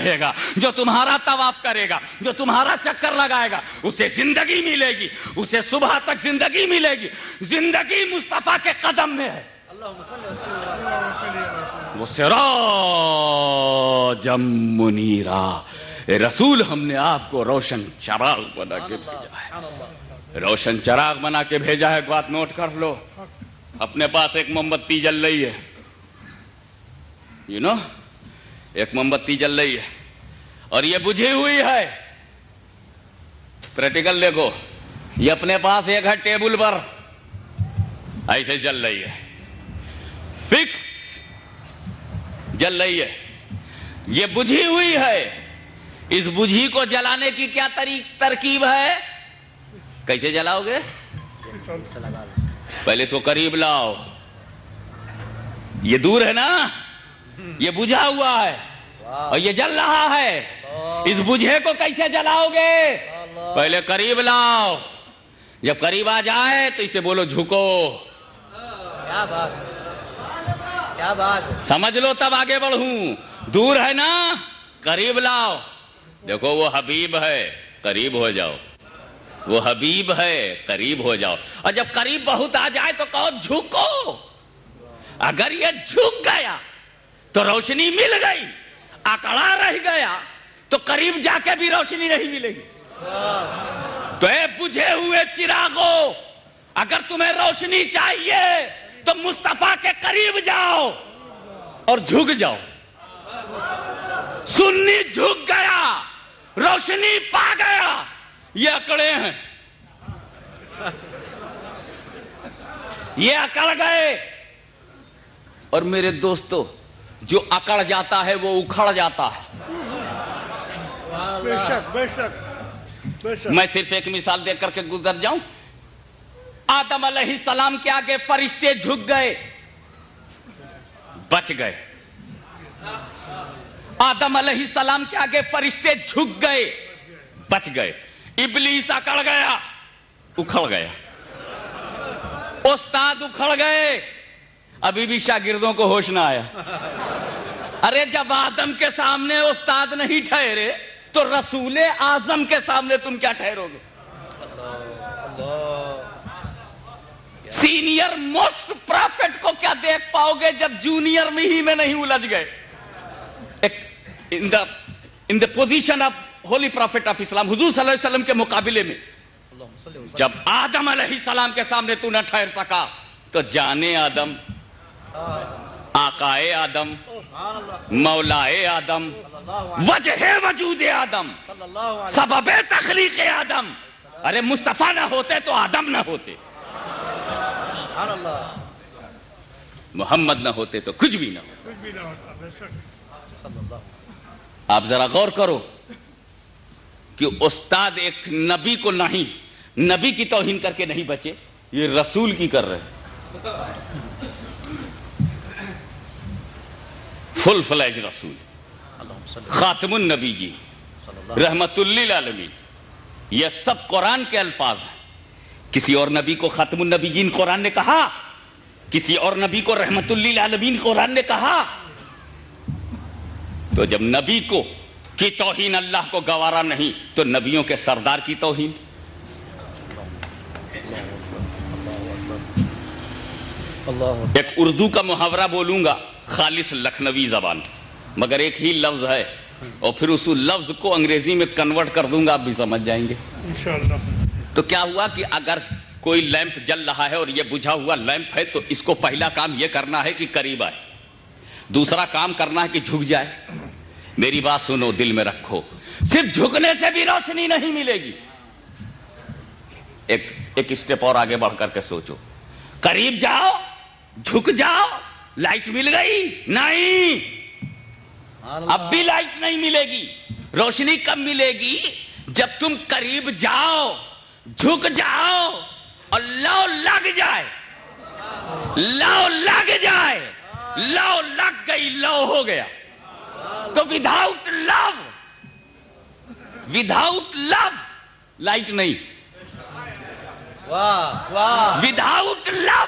رہے گا, جو تمہارا طواف کرے گا, جو تمہارا چکر لگائے گا, اسے زندگی ملے گی, اسے صبح تک زندگی ملے گی. زندگی مصطفیٰ کے قدم میں ہے. وہ سراجم منیرا, رسول ہم نے آپ کو روشن چراغ بنا کے بھیجا ہے. روشن چراغ بنا کے بھیجا ہے. بات نوٹ کر لو. اپنے پاس ایک موم بتی جل رہی ہے, ایک موم بتی جل رہی ہے اور یہ بجھی ہوئی ہے. پریکٹیکل دیکھو, یہ اپنے پاس ایک ہے ٹیبل پر, ایسے جل رہی ہے, فکس جل رہی ہے. یہ بجھی ہوئی ہے. اس بجھی کو جلانے کی کیا ترکیب ہے؟ کیسے جلاؤ گے؟ پہلے اس کو قریب لاؤ. یہ دور ہے نا, یہ بجھا ہوا ہے اور یہ جل رہا ہے. اس بجھے کو کیسے جلاؤ گے؟ پہلے قریب لاؤ. جب قریب آ جائے تو اسے بولو جھکو. کیا بات, کیا بات. سمجھ لو تب آگے بڑھوں. دور ہے نا, قریب لاؤ. دیکھو وہ حبیب ہے, قریب ہو جاؤ. وہ حبیب ہے, قریب ہو جاؤ. اور جب قریب بہت آ جائے تو کہو جھکو. اگر یہ جھک گیا تو روشنی مل گئی, اکڑا رہ گیا تو قریب جا کے بھی روشنی نہیں ملے گی. تو اے بجھے ہوئے چراغو, اگر تمہیں روشنی چاہیے تو مصطفیٰ کے قریب جاؤ اور جھک جاؤ. سنی جھک گیا, روشنی پا گیا, یہ اکڑے ہیں, یہ اکڑ گئے. اور میرے دوستو, جو اکڑ جاتا ہے وہ اکھڑ جاتا ہے. بے شک بے شک بے شک. میں صرف ایک مثال دے کر کے گزر جاؤں. آدم علیہ السلام کے آگے فرشتے جھک گئے, بچ گئے. آدم علیہ السلام کے آگے فرشتے جھک گئے, بچ گئے. ابلیس اکڑ گیا, اکھڑ گیا. استاد اکھڑ گئے, ابھی بھی شاگردوں کو ہوش نہ آیا. ارے جب آدم کے سامنے استاد نہیں ٹھہرے تو رسول اعظم کے سامنے تم کیا ٹھہرو گے؟ سینئر موسٹ پرافٹ کو کیا دیکھ پاؤ گے جب جونیئر میں ہی میں نہیں الجھ گئے؟ In the position of holy prophet of Islam, حضور صلی اللہ علیہ وسلم کے مقابلے میں جب آدم علیہ السلام کے سامنے تو نہ ٹھہر سکا تو جانے آدم, آقائے آدم, مولائے آدم, وجہ وجود آدم, سبب تخلیق آدم. ارے مصطفیٰ نہ ہوتے تو آدم نہ ہوتے, محمد نہ ہوتے تو کچھ بھی نہ ہوتا. آپ ذرا غور کرو کہ استاد ایک نبی کو نہیں, نبی کی توہین کر کے نہیں بچے, یہ رسول کی کر رہے. فل فلیج رسول, خاتم النبی جی, رحمت للعالمین. یہ سب قرآن کے الفاظ ہیں. کسی اور نبی کو خاتم النبی جین قرآن نے کہا, کسی اور نبی کو رحمت للعالمین قرآن نے کہا. تو جب نبی کو کی توہین اللہ کو گوارا نہیں تو نبیوں کے سردار کی توہین. ایک اردو کا محاورہ بولوں گا, خالص لکھنوی زبان, مگر ایک ہی لفظ ہے اور پھر اس لفظ کو انگریزی میں کنورٹ کر دوں گا, آپ بھی سمجھ جائیں گے انشاءاللہ. تو کیا ہوا کہ اگر کوئی لیمپ جل رہا ہے اور یہ بجھا ہوا لیمپ ہے تو اس کو پہلا کام یہ کرنا ہے کہ قریب آئے, دوسرا کام کرنا ہے کہ جھک جائے. میری بات سنو, دل میں رکھو, صرف جھکنے سے بھی روشنی نہیں ملے گی. ایک اسٹیپ اور آگے بڑھ کر کے سوچو. قریب جاؤ, جھک جاؤ, لائٹ مل گئی نہیں, اب بھی لائٹ نہیں ملے گی. روشنی کب ملے گی؟ جب تم قریب جاؤ, جھک جاؤ اور لو لگ جائے. لو لگ جائے, لو لگ گئی, لو ہو گیا. تو وداؤٹ لو لائٹ نہیں. وداؤٹ لو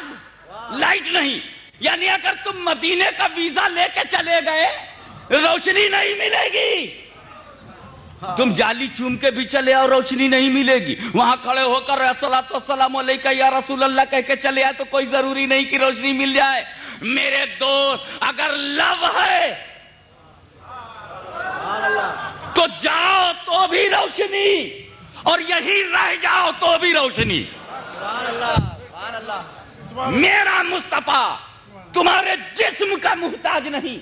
لائٹ نہیں. یعنی اگر تم مدینے کا ویزا لے کے چلے گئے روشنی نہیں ملے گی. تم جالی چوم کے بھی چلے آؤ روشنی نہیں ملے گی. وہاں کھڑے ہو کر الصلاۃ والسلام علیکہ یا رسول اللہ کہہ کے چلے آئے تو کوئی ضروری نہیں کہ روشنی مل جائے. میرے دوست اگر لو ہے تو جاؤ تو بھی روشنی, اور یہی رہ جاؤ تو بھی روشنی. میرا مصطفیٰ تمہارے جسم کا محتاج نہیں,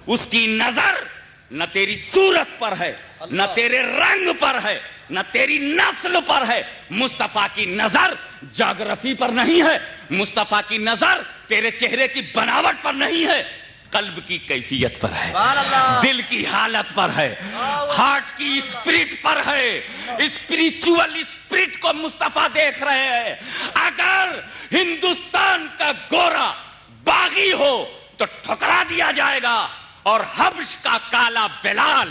اس کی نظر نہ تیری صورت پر ہے, نہ تیرے رنگ پر ہے, نہ تیری نسل پر ہے. مصطفیٰ کی نظر جغرافی پر نہیں ہے, مصطفیٰ کی نظر تیرے چہرے کی بناوٹ پر نہیں ہے, قلب کی کیفیت پر ہے, دل کی حالت پر ہے, ہارٹ کی اسپرٹ پر ہے. اسپریچول اسپرٹ کو مصطفیٰ دیکھ رہے ہیں. اگر ہندوستان کا گورا باغی ہو تو ٹھکرا دیا جائے گا, اور حبش کا کالا بلال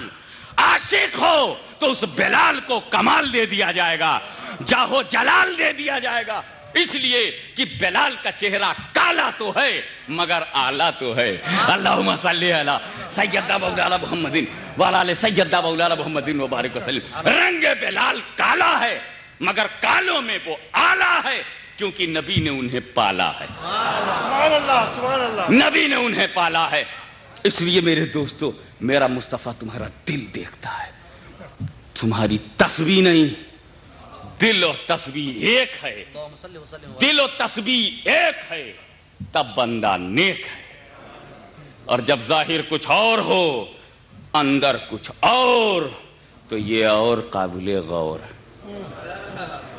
عاشق ہو تو اس بلال کو کمال دے دیا جائے گا, جاہو جلال دے دیا جائے گا. اس لیے کہ بلال کا چہرہ کالا تو ہے مگر آلہ تو ہے. اللہم صلی علی سیدنا مولانا محمد وعلی آل سیدنا مولانا محمد وبارک وسلم. رنگ بلال کالا ہے مگر کالوں میں وہ آلہ ہے, کیونکہ نبی نے انہیں پالا ہے. سبحان اللہ. نبی نے انہیں پالا ہے. اس لیے میرے دوستو, میرا مصطفیٰ تمہارا دل دیکھتا ہے, تمہاری تسبیح نہیں. دل اور تسبیح ایک ہے, دل و تسبیح ایک ہے, تب بندہ نیک ہے. اور جب ظاہر کچھ اور ہو اندر کچھ اور, تو یہ اور قابل غور.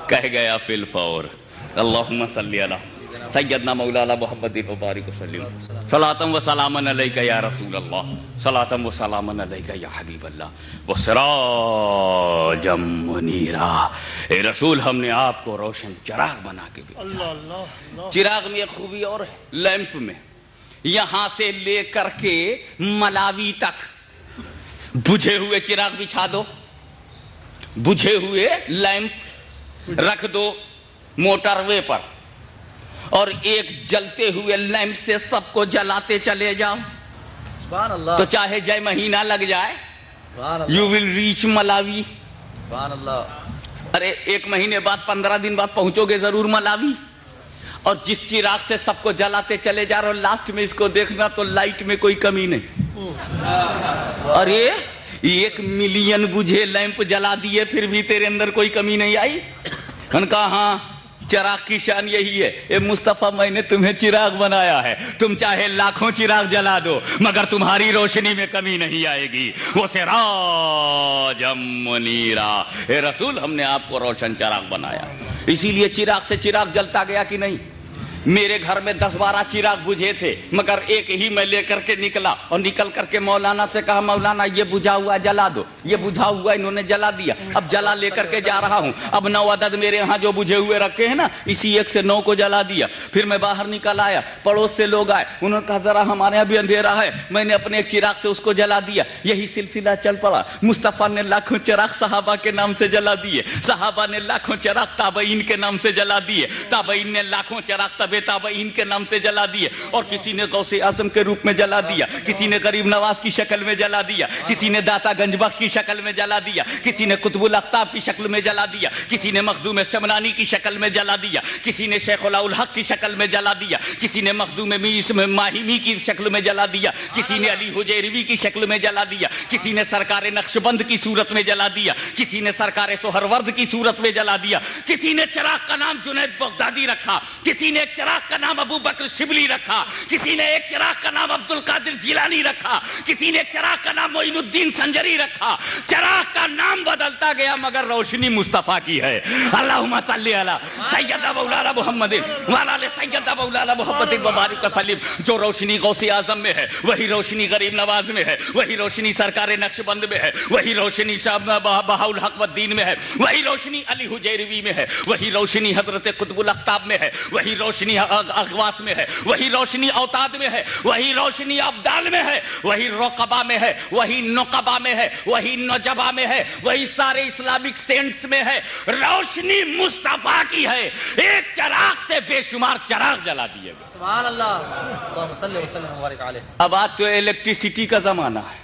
کہہ گیا فی الفور. اللہم صلی علی سیدنا مولانا محمد مبارک وسلم. صلاۃ و سلام علیکہ یا رسول اللہ, صلاۃ و سلام علیکہ یا حبیب اللہ, وسراجا منیرا. اے رسول, ہم نے آپ کو روشن چراغ بنا کے بھیجا. چراغ میں ایک خوبی اور ہے, لیمپ میں یہاں سے لے کر کے ملاوی تک بجھے ہوئے چراغ بچھا دو, بجھے ہوئے لیمپ رکھ دو موٹر وے پر, اور ایک جلتے ہوئے لیمپ سے سب کو جلاتے چلے جاؤ. سبحان اللہ. تو چاہے جائے مہینہ لگ جائے, یو ول ریچ ملاوی. سبحان اللہ. ارے 1 مہینے بعد 15 دن بعد پہنچو گے ضرور ملاوی. اور جس چراغ سے سب کو جلاتے چلے جا رہے ہو, لاسٹ میں اس کو دیکھنا تو لائٹ میں کوئی کمی نہیں. ارے 1 ملین بجھے لیمپ جلا دیے پھر بھی تیرے اندر کوئی کمی نہیں آئی. ان کا ہاں چراغ کی شان یہی ہے, اے مصطفیٰ میں نے تمہیں چراغ بنایا ہے, تم چاہے لاکھوں چراغ جلا دو مگر تمہاری روشنی میں کمی نہیں آئے گی. وہ سراجا منیرا. اے رسول, ہم نے آپ کو روشن چراغ بنایا. اسی لیے چراغ سے چراغ جلتا گیا کہ نہیں. میرے گھر میں 10-12 چراغ بجھے تھے مگر ایک ہی میں لے کر کے نکلا, اور نکل کر کے مولانا سے کہا, مولانا یہ بجھا ہوا جلا دو. یہ بجھا ہوا انہوں نے جلا دیا, اب جلا لے کر کے جا رہا ہوں. اب 9 عدد میرے ہاں جو بجھے ہوئے رکھے ہیں نا, اسی ایک سے 9 کو جلا دیا. پھر میں باہر نکل آیا, پڑوس سے لوگ آئے, انہوں نے کہا ذرا ہمارے یہاں بھی اندھیرا ہے. میں نے اپنے ایک چراغ سے اس کو جلا دیا. یہی سلسلہ چل پڑا. مصطفیٰ نے لاکھوں چراغ صحابہ کے نام سے جلا دیے, صحابہ نے لاکھوں چراغ تابعین کے نام سے جلا دیے, تابعین نے لاکھوں چراغ تابعین کے نام سے جلا دیے. اور کسی نے غوث اعظم کے روپ میں جلا دیا, کسی نے غریب نواز کی شکل میں جلا دیا, کسی نے داتا گنج بخش کی شکل میں جلا دیا, کسی نے قطب الاقطاب کی شکل میں جلا دیا, کسی نے مخدوم سمنانی کی شکل میں جلا دیا, کسی نے شیخ الحق کی شکل میں جلا دیا, کسی نے مخدوم ماہمی کی شکل میں جلا دیا, کسی نے علی حجیروی کی شکل میں جلا دیا, کسی نے سرکار نقشبند کی صورت میں جلا دیا, کسی نے سرکار سہرورد کی صورت میں جلا دیا, کسی نے چراغ کا نام جنید بغدادی رکھا, کسی نے ایک چراغ کا نام ابو بکر شبلی رکھا, کسی نے ایک چراغ کا نام عبد القادر جیلانی رکھا, کسی نے ایک چراغ کا نام معین الدین سنجری رکھا. چراغ کا نام بدلتا گیا مگر روشنی مصطفیٰ کی ہے. اللہم صلی علی سیدنا مولانا محمد وعلی آل سیدنا مولانا محمد مبارک وسلم. جو روشنی غوث اعظم میں ہے وہی روشنی غریب نواز میں ہے, وہی روشنی سرکار نقشبند میں ہے, وہی روشنی بہاء الحق والدین میں ہے, وہی روشنی علی حجیروی میں ہے, وہی روشنی حضرت قطب الاقطاب میں ہے, وہی روشنی اغواس میں ہے, وہی روشنی اوتاد میں ہے, وہی روشنی ابدال میں ہے, وہی رقبہ میں ہے, وہی نقبہ میں ہے, وہی نجبہ میں ہے, وہی سارے اسلامک سینٹس میں ہے. روشنی مصطفیٰ کی ہے. ایک چراغ سے بے شمار چراغ جلا دیے گئے. سبحان اللہ. اللہم صلی وسلم وبارک علیہ. اب آج تو الیکٹریسٹی کا زمانہ ہے,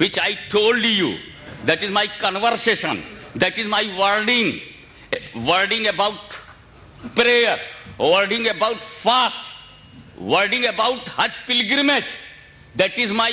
which I told you, that is my conversation, that is my wording about prayer, wording about fast, wording about hajj pilgrimage, that is my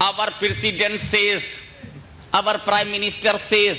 Our president says, our prime minister says,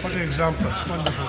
What an example. Wonderful.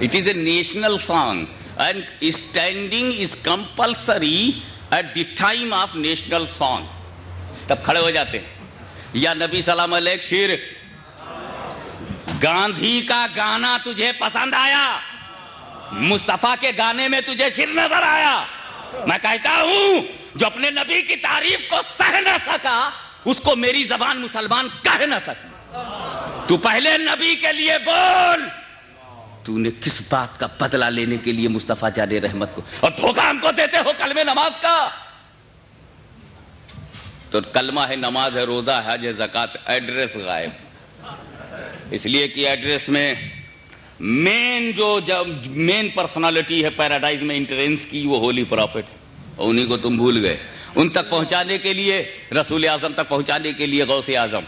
It is a national song and standing is compulsory at the time of national song. تب کھڑے ہو جاتے ہیں. یا نبی سلام علیہ شیر, گاندھی کا گانا تجھے پسند آیا, مصطفیٰ کے گانے میں تجھے شر نظر آیا. میں کہتا ہوں جو اپنے نبی کی تعریف کو سہ نہ سکا اس کو میری زبان مسلمان کہہ نہ سکی. تو پہلے نبی کے لیے بول, تو نے کس بات کا بدلہ لینے کے لیے مصطفیٰ جان رحمت کو, اور دھوکہ ہم کو دیتے ہو کلمہ نماز کا. تو کلمہ ہے, نماز ہے, روزہ ہے, حج ہے, زکات, ایڈریس غائب. اس لیے کہ ایڈریس میں مین پرسنالٹی ہے پیراڈائز میں انٹرنس کی, وہ ہولی پرافٹ ہے, اور انہی کو تم بھول گئے. ان تک پہنچانے کے لیے, رسول اعظم تک پہنچانے کے لیے غوث اعظم,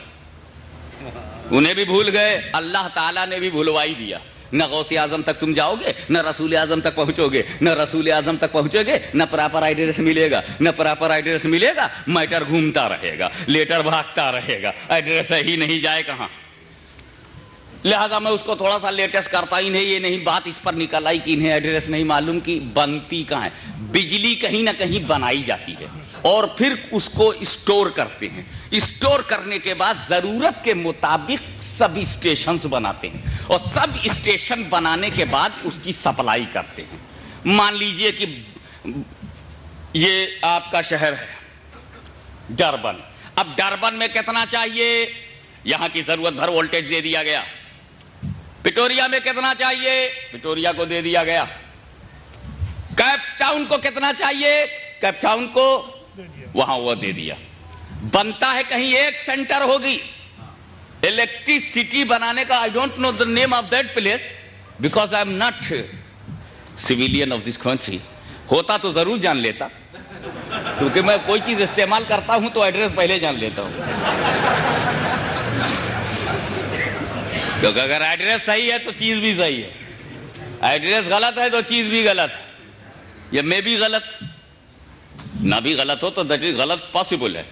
انہیں بھی بھول گئے, اللہ تعالیٰ نے بھی بھلوائی دیا. نہ غوث اعظم تک تم جاؤ گے, نہ رسول اعظم تک پہنچو گے, نہ رسول اعظم تک پہنچو گے, نہ پراپر ایڈریس ملے گا, نہ پراپر ایڈریس ملے گا, میٹر گھومتا رہے گا, لیٹر بھاگتا رہے گا, ایڈریس ہی نہیں جائے کہاں. لہذا میں اس کو تھوڑا سا لیٹسٹ کرتا ہی نہیں. یہ نہیں بات اس پر نکل آئی کہ انہیں ایڈریس نہیں معلوم کہ بنتی کہاں ہے. بجلی کہیں نہ کہیں بنائی جاتی ہے اور پھر اس کو اسٹور کرتے ہیں. اسٹور کرنے کے بعد ضرورت کے مطابق سب اسٹیشنز بناتے ہیں, اور سب اسٹیشن بنانے کے بعد اس کی سپلائی کرتے ہیں. مان لیجئے کہ یہ آپ کا شہر ہے ڈربن. اب ڈربن میں کتنا چاہیے, یہاں کی ضرورت بھر وولٹیج دے دیا گیا. پٹوریا میں کتنا چاہیے, پٹوریا کو دے دیا گیا. کیپ ٹاؤن کو کتنا چاہیے, کیپ ٹاؤن کو وہاں وہ دے دیا. بنتا ہے کہیں ایک سینٹر ہوگی الیکٹریسٹی بنانے کا. I don't know the name of that place because I am not civilian of this country. ہوتا تو ضرور جان لیتا, کیونکہ میں کوئی چیز استعمال کرتا ہوں تو ایڈریس پہلے جان لیتا ہوں. کیونکہ اگر ایڈریس صحیح ہے تو چیز بھی صحیح ہے, ایڈریس غلط ہے تو چیز بھی غلط ہے, یا میں بھی غلط, نہ بھی غلط ہو تو دیٹ از غلط پاسبل ہے.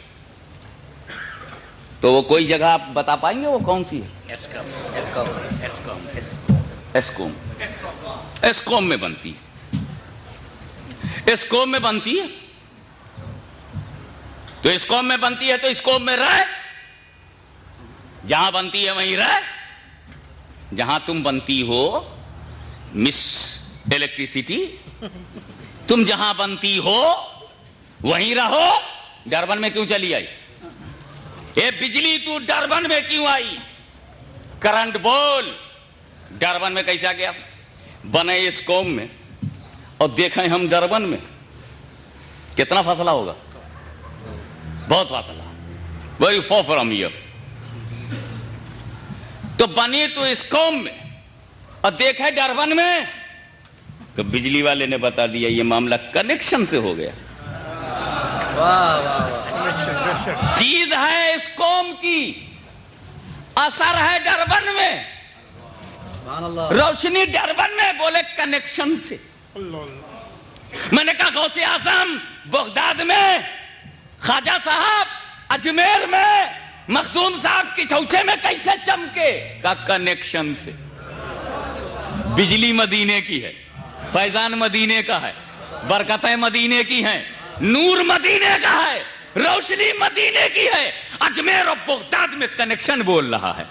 تو وہ کوئی جگہ آپ بتا پائیں گے وہ کون سی ہے؟ ایسکوم میں بنتی ہے. ایسکوم میں بنتی ہے تو ایسکوم میں بنتی ہے تو ایسکوم میں رہ, جہاں بنتی ہے وہیں رہ. جہاں تم بنتی ہو مس الیکٹریسٹی, تم جہاں بنتی ہو وہیں رہو. ڈربن میں کیوں چلی آئی اے بجلی, تو ڈربن میں کیوں آئی؟ کرنٹ بول. ڈربن میں کیسا گیا؟ بنے اس قوم میں اور دیکھیں ہم ڈربن میں, کتنا فاصلہ ہوگا؟ بہت فاصلہ, ویری فار فرام ہیئر. تو بنی تو اس قوم میں اور دیکھے ڈربن میں, تو بجلی والے نے بتا دیا یہ معاملہ کنیکشن سے ہو گیا. چیز ہے اس قوم کی, اثر ہے ڈربن میں, روشنی ڈربن میں, بولے کنیکشن سے. میں نے کہا غوث اعظم بغداد میں, خواجہ صاحب اجمیر میں, مخدوم صاحب کی چوچے میں کیسے چمکے؟ کا کنیکشن سے. بجلی مدینے کی ہے, فیضان مدینے کا ہے, برکتیں مدینے کی ہیں, نور مدینے کا ہے, روشنی مدینے کی ہے. اجمیر اور بغداد میں کنیکشن بول رہا ہے.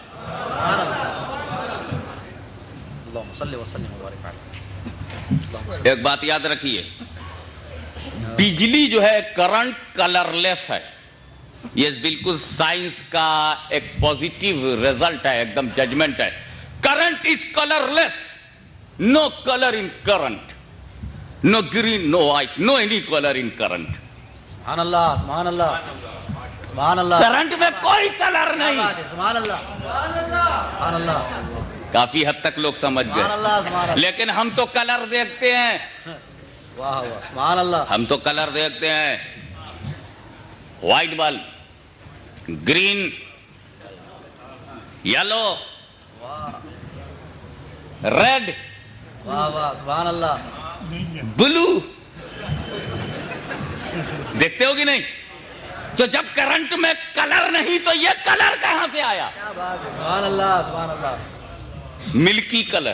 ایک بات یاد رکھیے, بجلی جو ہے کرنٹ کلر لیس ہے. یہ بالکل سائنس کا ایک پوزیٹیو ریزلٹ ہے, ایک دم ججمنٹ ہے. Current is colourless, no colour in current, no green, no white, no any colour in current. سبحان اللہ, سبحان اللہ, سبحان اللہ. کرنٹ میں کوئی کلر نہیں. سبحان اللہ, سبحان اللہ. کافی حد تک لوگ سمجھ گئے, لیکن ہم تو کلر دیکھتے ہیں. واہ واہ, سبحان اللہ. ہم تو کلر دیکھتے ہیں, white bulb, green, yellow, red, واہ واہ, سبحان اللہ. بلو دیکھتے ہو کہ نہیں؟ تو جب کرنٹ میں کلر نہیں تو یہ کلر کہاں سے آیا؟ سبحان اللہ, سبحان اللہ. ملکی کلر,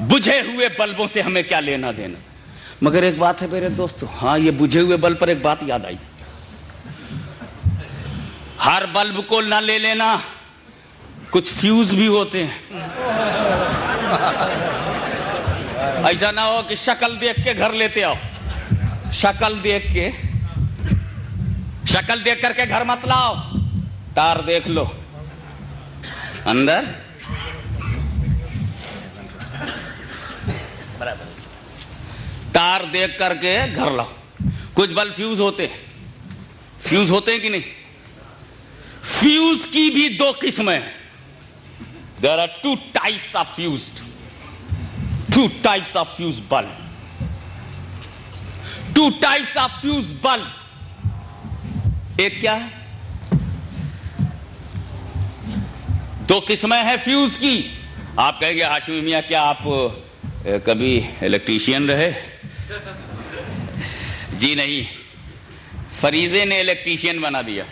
بجھے ہوئے بلبوں سے ہمیں کیا لینا دینا. مگر ایک بات ہے میرے دوستو, ہاں یہ بجھے ہوئے بلب پر ایک بات یاد آئی, ہر بلب کو نہ لے لینا, کچھ فیوز بھی ہوتے ہیں. ایسا نہ ہو کہ شکل دیکھ کے گھر لیتے آؤ, شکل دیکھ کر کے گھر مت لاؤ, تار دیکھ لو اندر تار دیکھ کر کے گھر لاؤ. کچھ بلب فیوز ہوتے ہیں کہ نہیں؟ فیوز کی بھی دو قسمیں ہیں. There are two types of fused. Two types of fuse bulb. Two types of fuse bulb. ایک کیا ہے؟ دو قسمیں ہیں فیوز کی. آپ کہیں گے ہاشمی میاں کیا آپ کبھی الیکٹریشین رہے؟ جی نہیں, فریضے نے الیکٹریشین بنا دیا.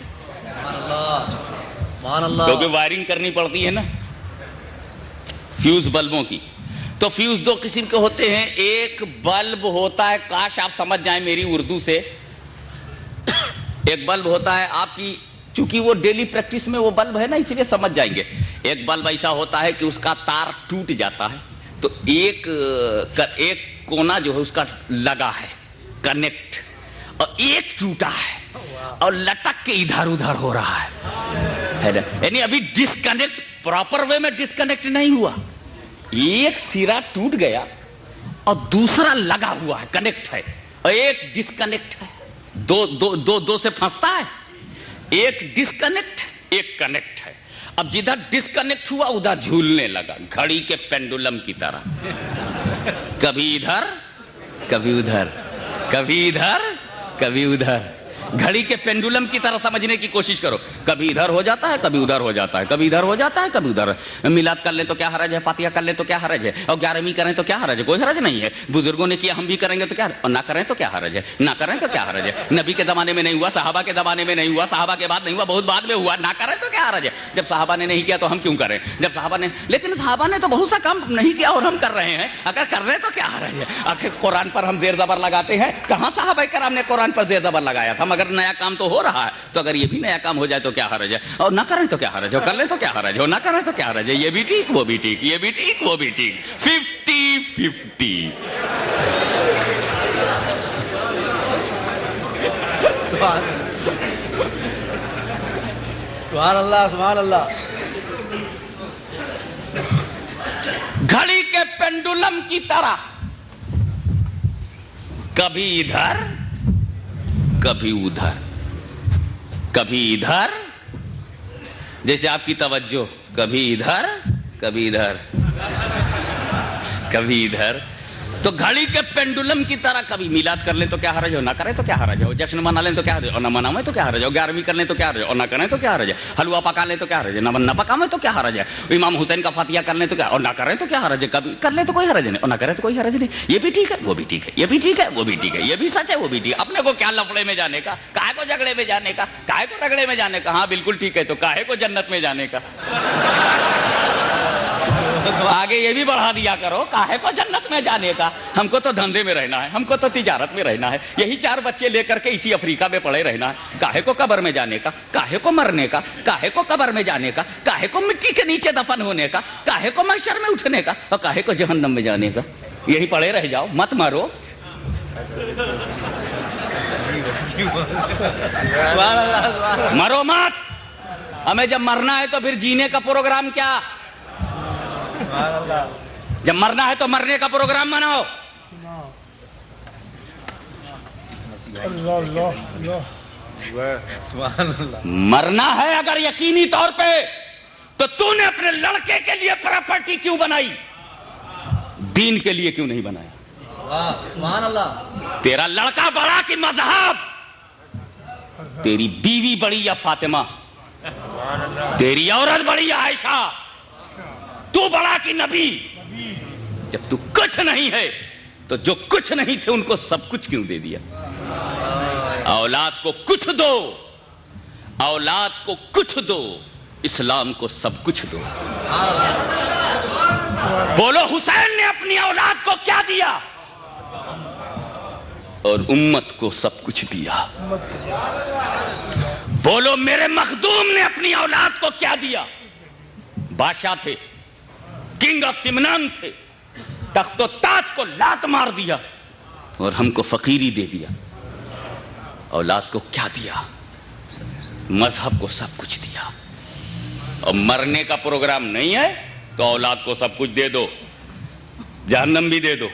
کیونکہ وائرنگ کرنی پڑتی ہے نا فیوز بلبوں کی. تو فیوز دو قسم کے ہوتے ہیں. ایک بلب ہوتا ہے, کاش آپ سمجھ جائیں میری اردو سے, ایک بلب ہوتا ہے آپ کی, چونکہ وہ ڈیلی پریکٹس میں وہ بلب ہے نا اس لیے سمجھ جائیں گے. ایک بلب ایسا ہوتا ہے کہ اس کا تار ٹوٹ جاتا ہے تو ایک کونا جو ہے اس کا لگا ہے کنیکٹ, اور ایک ٹوٹا ہے اور لٹک کے ادھر ادھر ہو رہا ہے. یعنی ابھی ڈسکنیکٹ پراپر وے میں ڈسکنیکٹ نہیں ہوا, ایک سرا ٹوٹ گیا اور دوسرا لگا ہوا ہے, کنیکٹ ہے, اور ایک ڈسکنیکٹ ہے. دو سے پھنستا ہے, ایک ڈسکنیکٹ ایک کنیکٹ ہے. اب جدھر ڈسکنیکٹ ہوا ادھر جھولنے لگا, گھڑی کے پینڈولم کی طرح, کبھی ادھر کبھی ادھر, کبھی ادھر کبھی ادھر. گھڑی کے پینڈولم کی طرح سمجھنے کی کوشش کرو, کبھی ادھر ہو جاتا ہے کبھی ادھر ہو جاتا ہے, کبھی ادھر ہو جاتا ہے کبھی ادھر. میلاد کر لیں تو کیا حرج ہے, فاتحہ کر لیں تو کیا حرج ہے, اور 11ویں کریں تو کیا حرج ہے, کوئی حرج نہیں ہے. بزرگوں نے کیا ہم بھی کریں گے تو کیا, اور نہ کریں تو کیا حرج ہے, نہ کریں تو کیا حرج ہے. نبی کے زمانے میں نہیں ہوا, صحابہ کے زمانے میں نہیں ہوا, صحابہ کے بعد نہیں ہوا, بہت بعد میں ہوا, نہ کریں تو کیا حرج ہے. جب صحابہ نے نہیں کیا تو ہم کیوں کریں, جب صحابہ نے, لیکن صحابہ نے تو بہت سا کام نہیں کیا اور ہم کر رہے ہیں, اگر کر رہے تو کیا حرج ہے. آخر قرآن پر ہم زیر زبر لگاتے ہیں, کہاں صحابہ کرام نے قرآن پر زیر زبر لگایا تھا, مگر نیا کام تو ہو رہا ہے, تو اگر یہ بھی نیا کام ہو جائے تو کیا حرج ہے, اور نہ کریں تو کیا حرج ہے, کر لیں تو کیا حرج ہے, نہ کریں تو کیا حرج ہے. یہ بھی ٹھیک وہ بھی ٹھیک, یہ بھی ٹھیک وہ بھی ٹھیک, 50-50. سبحان اللہ سبحان اللہ. گھڑی کے پینڈولم کی طرح کبھی ادھر کبھی ادھر, کبھی ادھر, جیسے آپ کی توجہ, کبھی ادھر کبھی ادھر کبھی ادھر. تو گھڑی کے پینڈولم کی طرح کبھی میلاد کر لیں تو کیا حرج ہو, نہ کریں تو کیا حرج ہو. جشن منا لیں تو کیا حرج ہے, اور نہ مناویں تو کیا حرج ہے. 11ویں کر لیں تو کیا حرج ہے, اور نہ کریں تو کیا حرج ہے. حلوہ پکا لیں تو کیا حرج ہے, نہ پکاویں تو کیا حرج ہے. امام حسین کا فاتحہ کر لیں تو کیا, اور نہ کریں تو کیا حرج ہے. کبھی کر لیں تو کوئی حرج نہیں, اور نہ کریں تو کوئی حرج نہیں. یہ بھی ٹھیک ہے وہ بھی ٹھیک ہے, یہ بھی ٹھیک ہے وہ بھی ٹھیک ہے, یہ بھی سچ ہے وہ بھی ٹھیک ہے. اپنے کو کیا لفڑے میں جانے کا, کاہے کو جھگڑے میں جانے کا, کاہے کو رگڑے میں جانے کا. ہاں بالکل ٹھیک ہے, تو کاہے کو جنت میں جانے کا. آگے یہ بھی بڑھا دیا کرو, کاہے کو جنت میں جانے کا. ہم کو تو دھندے میں رہنا ہے, ہم کو تو تجارت میں رہنا ہے, یہی 4 بچے لے کر کے اسی افریقہ میں پڑے رہنا ہے. کاہے کو قبر میں جانے کا, کاہے کو مرنے کا, کاہے کو قبر میں جانے کا, کاہے کو مٹی کے نیچے دفن ہونے کا, کاہے کو محشر میں اٹھنے کا, اور کاہے کو جہنم میں جانے کا. یہی پڑے رہ جاؤ, مت مرو. مرو مت. ہمیں جب مرنا ہے تو پھر جینے کا پروگرام کیا, جب مرنا ہے تو مرنے کا پروگرام بناؤ. مرنا ہے اگر یقینی طور پہ, تو نے اپنے لڑکے کے لیے پراپرٹی کیوں بنائی, دین کے لیے کیوں نہیں بنایا. سبحان اللہ. تیرا لڑکا بڑا کہ مذہب, تیری بیوی بڑی یا فاطمہ, تیری عورت بڑی یا عائشہ, تو بڑا کہ نبی. جب تو کچھ نہیں ہے تو جو کچھ نہیں تھے ان کو سب کچھ کیوں دے دیا. اولاد کو کچھ دو, اولاد کو کچھ دو, اسلام کو سب کچھ دو. بولو حسین نے اپنی اولاد کو کیا دیا؟ اور امت کو سب کچھ دیا. بولو میرے مخدوم نے اپنی اولاد کو کیا دیا؟ بادشاہ تھے، کنگ آف سمنان تھے، تخت و تاج کو لات مار دیا اور ہم کو فقیری دے دیا. اولاد کو کیا دیا؟ مذہب کو سب کچھ دیا. اور مرنے کا پروگرام نہیں ہے تو اولاد کو سب کچھ دے دو، جہنم بھی دے دو.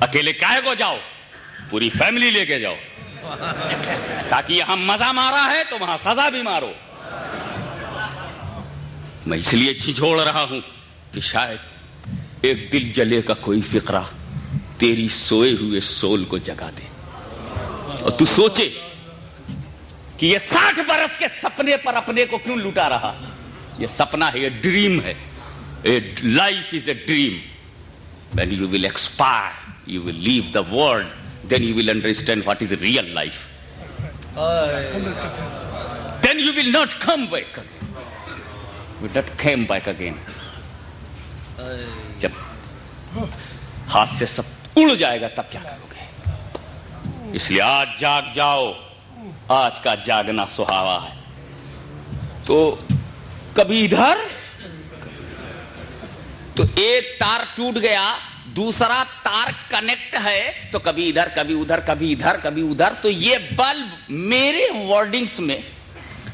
اکیلے کاہے کو جاؤ؟ پوری فیملی لے کے جاؤ، تاکہ یہاں مزہ مارا ہے تو وہاں سزا بھی مارو. میں اس لیے جھنجھوڑ رہا ہوں کہ شاید ایک دل جلے کا کوئی فقرہ تیری سوئے ہوئے سول کو جگا دے اور تو سوچے کہ یہ 60 برس کے سپنے پر اپنے کو کیوں لٹا رہا. یہ سپنا ہے، یہ ڈریم ہے. Life is a dream. When you will expire, you will leave the world, then you will understand what is real life. Then you will not come back again. You will not come back again. جب ہاتھ سے سب اڑ جائے گا تب کیا کرو گے؟ اس لیے آج جاگ جاؤ. آج کا جاگنا سہاوا ہے. تو کبھی ادھر تو ایک تار ٹوٹ گیا، دوسرا تار کنیکٹ ہے تو کبھی ادھر کبھی ادھر کبھی ادھر کبھی ادھر. تو یہ بلب میرے ورڈنگز میں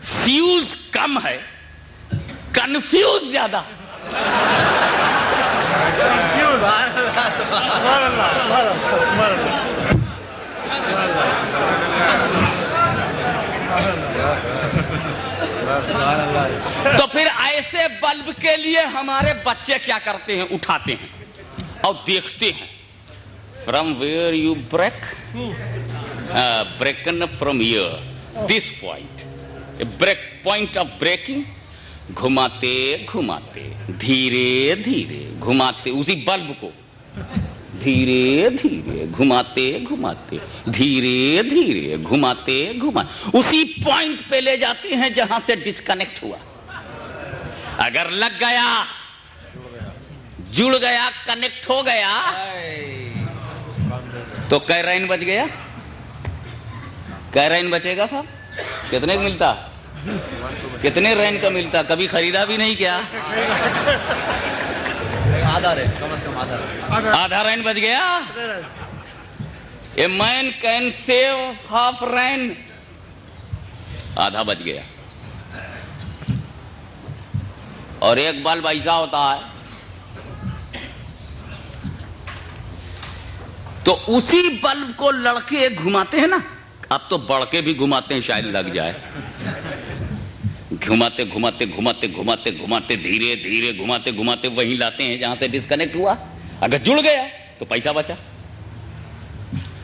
فیوز کم ہے، کنفیوز زیادہ. تو پھر ایسے بلب کے لیے ہمارے بچے کیا کرتے ہیں؟ اٹھاتے ہیں اور دیکھتے ہیں. From where you broken up from here, this point, a point of breaking. گھماتے گھماتے دھیرے دھیرے گھماتے اسی بلب کو، دھیرے دھیرے گھماتے گھماتے دھیرے دھیرے گھماتے گھماتے اسی پوائنٹ پہ لے جاتے ہیں جہاں سے ڈسکنیکٹ ہوا. اگر لگ گیا، جڑ گیا، کنیکٹ ہو گیا تو کیرائن بچ گیا. کیرائن بچے گا صاحب؟ کتنے کا ملتا؟ کتنے رین کا ملتا؟ کبھی خریدا بھی نہیں کیا؟ آدھا رین، کم از کم آدھا رین بچ گیا. اے مین کین سیو ہاف رین. آدھا بچ گیا. اور ایک بلب ایسا ہوتا ہے تو اسی بلب کو لڑکے گھماتے ہیں نا. اب تو بڑھ کے بھی گھماتے ہیں شاید لگ جائے. گھماتے گھماتے گھماتے گھماتے گھماتے دھیرے دھیرے گھماتے گھماتے وہیں لاتے ہیں جہاں سے ڈسکنیکٹ ہوا. اگر جڑ گیا تو پیسہ بچا.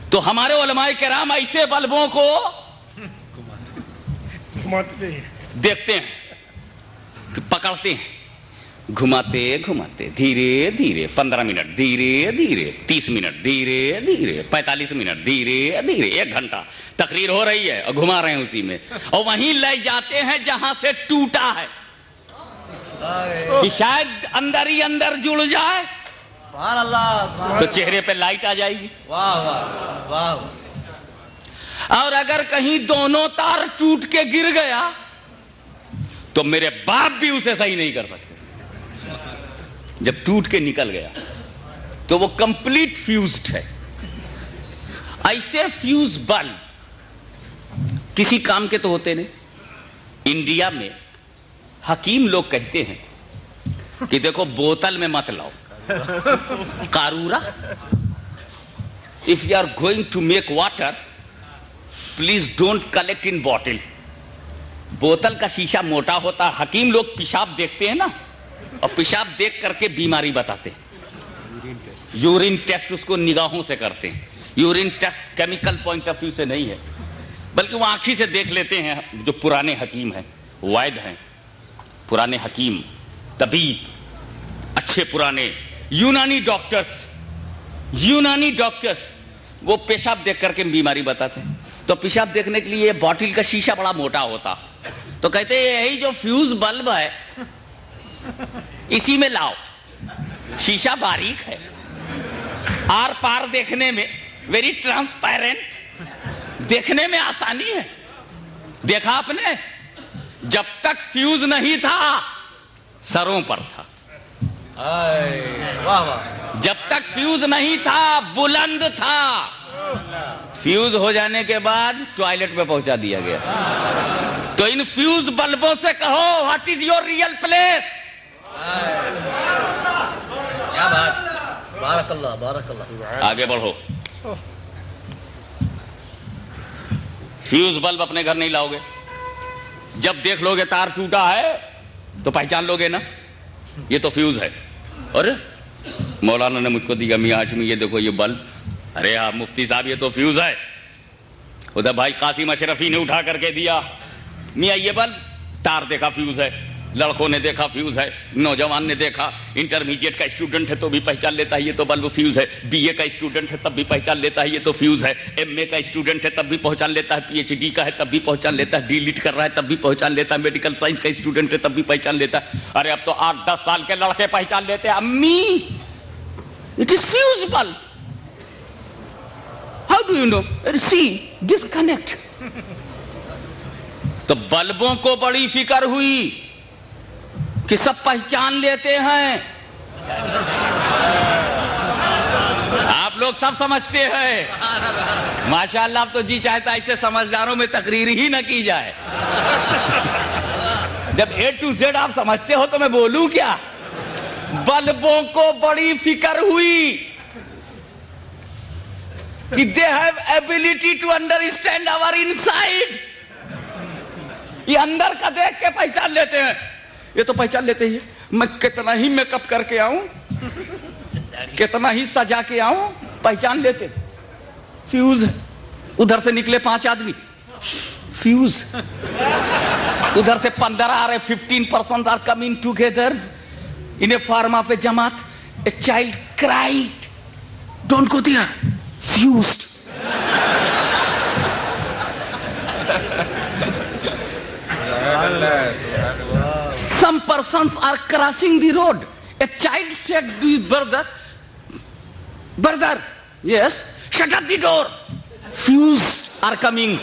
تو ہمارے علماء کرام ایسے بلبوں کو دیکھتے ہیں، پکڑتے ہیں، گھماتے گھماتے دھیرے دھیرے 15 منٹ دھیرے دھیرے، 30 منٹ دھیرے دھیرے، 45 منٹ دھیرے دھیرے، 1 گھنٹہ تقریر ہو رہی ہے اور گھما رہے ہیں اسی میں، اور وہیں لے جاتے ہیں جہاں سے ٹوٹا ہے کہ شاید اندر ہی اندر جڑ جائے. سبحان اللہ. تو چہرے پہ لائٹ آ جائے گی. واہ واہ واہ. اور اگر کہیں دونوں تار ٹوٹ کے گر گیا تو میرے باپ بھی اسے صحیح نہیں کر سکتے. جب ٹوٹ کے نکل گیا تو وہ کمپلیٹ فیوزڈ ہے. ایسے فیوز بلب کسی کام کے تو ہوتے نہیں. انڈیا میں حکیم لوگ کہتے ہیں کہ دیکھو بوتل میں مت لاؤ، قارورہ. if you are going to make water please don't collect in bottle. بوتل کا شیشہ موٹا ہوتا. حکیم لوگ پیشاب دیکھتے ہیں نا، اور پیشاب دیکھ کر کے بیماری بتاتے ہیں. یورین ٹیسٹ اس کو نگاہوں سے کرتے ہیں. Urine test chemical point of view سے نہیں ہے، بلکہ وہ آنکھی سے دیکھ لیتے ہیں. جو پرانے حکیم ہیں، وائد ہیں، پرانے حکیم، طبیب، اچھے پرانے یونانی ڈاکٹرز وہ پیشاب دیکھ کر کے بیماری بتاتے ہیں. تو پیشاب دیکھنے کے لیے باٹل کا شیشہ بڑا موٹا ہوتا. تو کہتے ہیں یہی جو فیوز بلب ہے اسی میں لاؤ. شیشہ باریک ہے, آر پار دیکھنے میں ویری ٹرانسپیرنٹ, دیکھنے میں آسانی ہے. دیکھا آپ نے, جب تک فیوز نہیں تھا سروں پر تھا. واہ واہ. جب تک فیوز نہیں تھا بلند تھا, فیوز ہو جانے کے بعد ٹوائلٹ میں پہنچا دیا گیا. تو ان فیوز بلبوں سے کہو what is your real place. کیا بات, بارک اللہ بارک اللہ. آگے بڑھو. فیوز بلب اپنے گھر نہیں لاؤ گے, جب دیکھ لو گے تار ٹوٹا ہے تو پہچان لو گے نا یہ تو فیوز ہے. اور مولانا نے مجھ کو دیا, میاں ہاشمی یہ دیکھو یہ بلب. ارے آپ مفتی صاحب یہ تو فیوز ہے. ادھر بھائی قاسم اشرفی نے اٹھا کر کے دیا, میاں یہ بلب, تار دیکھا فیوز ہے. لڑکوں نے دیکھا فیوز ہے, نوجوان نے دیکھا, انٹرمیڈیٹ کا اسٹوڈنٹ ہے تو بھی پہچان لیتا ہے یہ تو بلب فیوز ہے. بی اے کا اسٹوڈنٹ ہے تب بھی پہچان لیتا ہے یہ تو فیوز ہے. ایم اے کا اسٹوڈنٹ ہے تب بھی پہچان لیتا ہے, پی ایچ ڈی کا ہے تب بھی پہچان لیتا ہے, ڈی لٹ کر رہا ہے تب بھی پہچان لیتا ہے, میڈیکل سائنس کا اسٹوڈنٹ ہے تب بھی پہچان لیتا ہے. ارے اب تو 8-10 سال کے لڑکے پہچان لیتے ہیں, امی it is fuse bulb. How do you know? See disconnect. تو بلبوں کو بڑی فکر ہوئی کہ سب پہچان لیتے ہیں. آپ لوگ سب سمجھتے ہیں ماشاءاللہ. اب تو جی چاہتا ہے ایسے سمجھداروں میں تقریر ہی نہ کی جائے. جب A to Z آپ سمجھتے ہو تو میں بولوں کیا. بلبوں کو بڑی فکر ہوئی کہ they have ability to understand our inside. یہ اندر کا دیکھ کے پہچان لیتے ہیں. یہ تو پہچان لیتے ہی, میں کتنا ہی میک اپ کر کے آؤں, کتنا ہی سجا کے آؤں, پہچان لیتے. فیوز ہے. ادھر سے نکلے 5 آدمی, فیوز. ادھر سے 15 آ رہے, 15% are coming together in a form of a jamaat. A child cried, don't go there, fused. Some persons are crossing the road. A child said to his brother, brother, yes, shut up the door. Fuse are coming.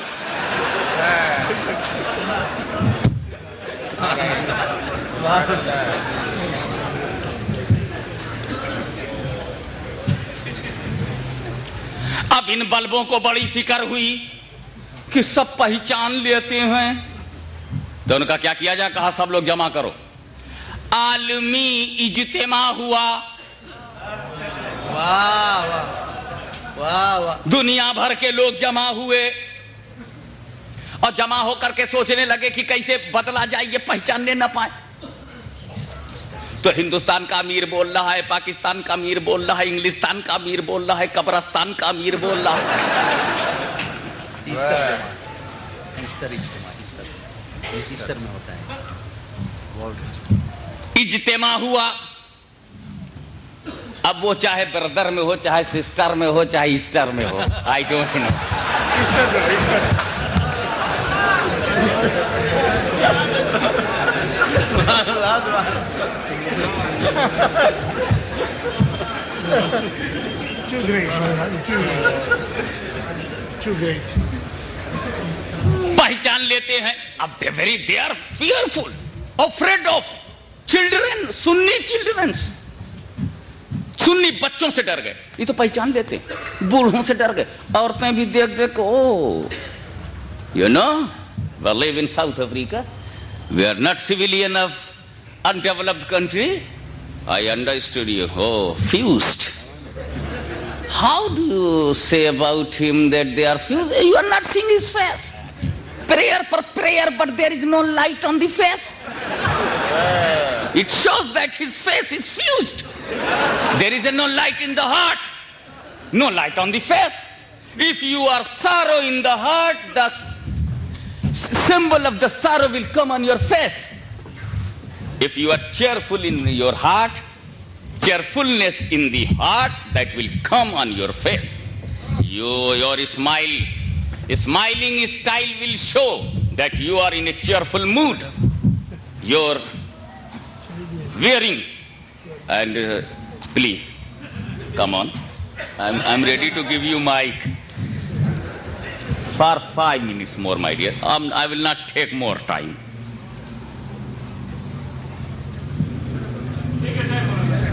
اب ان بلبوں کو بڑی فکر ہوئی کہ سب پہچان لیتے ہیں. تو ان کا کیا کیا جائے, کہا سب لوگ جمع کرو. عالمی اجتماع ہوا. واہ واہ واہ. دنیا بھر کے لوگ جمع ہوئے اور جمع ہو کر کے سوچنے لگے کہ کیسے بدلا جائے, یہ پہچاننے نہ پائے. تو ہندوستان کا امیر بول رہا ہے, پاکستان کا امیر بول رہا ہے, انگلستان کا امیر بول رہا ہے, قبرستان کا امیر بول رہا ہے. ایسٹر میں ہوتا ہے. اجتماع ہوا. اب وہ چاہے بردر میں ہو, چاہے سسٹر میں ہو, چاہے ایسٹر میں ہو, I don't know. Too great, too great. پہچان لیتے ہیں. اب they are fearful, afraid of children, سنی بچوں سے ڈر گئے. یہ تو پہچان لیتے ہیں. بوڑھوں سے ڈر گئے. عورتیں بھی دیکھ دیکھ او you know, we live in South Africa, we are not civilian of undeveloped country. I understood you. Oh, fused. How do you say about him that they are fused? You are not seeing his face. Prayer for prayer, but there is no light on the face. It shows that his face is fused. There is no light in the heart, no light on the face. If you are sorrow in the heart, the symbol of the sorrow will come on your face. If you are cheerful in your heart, cheerfulness in the heart, that will come on your face. Your smiling style will show that you are in a cheerful mood. Your wearing and please, come on. I'm ready to give you mic for 5 minutes more, my dear. I will not take more time.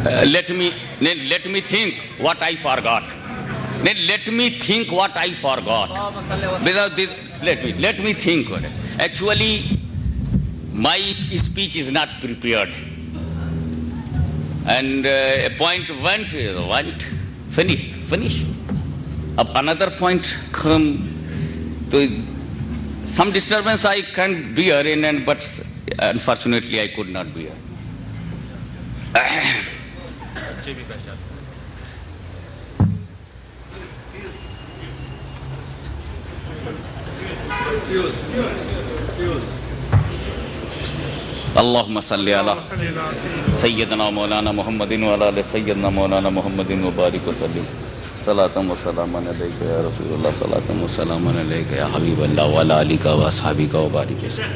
Let me think what I forgot. Let me think what I forgot. Without this, let me think. Actually, my speech is not prepared. And a point went, finished. Ab another point come. So some disturbance I can't bear in, but unfortunately I could not bear. اللهم صل على سيدنا مولانا محمد وعلى آل سيدنا مولانا محمد وبارك وسلم صلاة وسلاما عليك يا رسول الله صلاة وسلاما عليك يا حبيب الله وعلى آلك وأصحابك وبارك وسلم.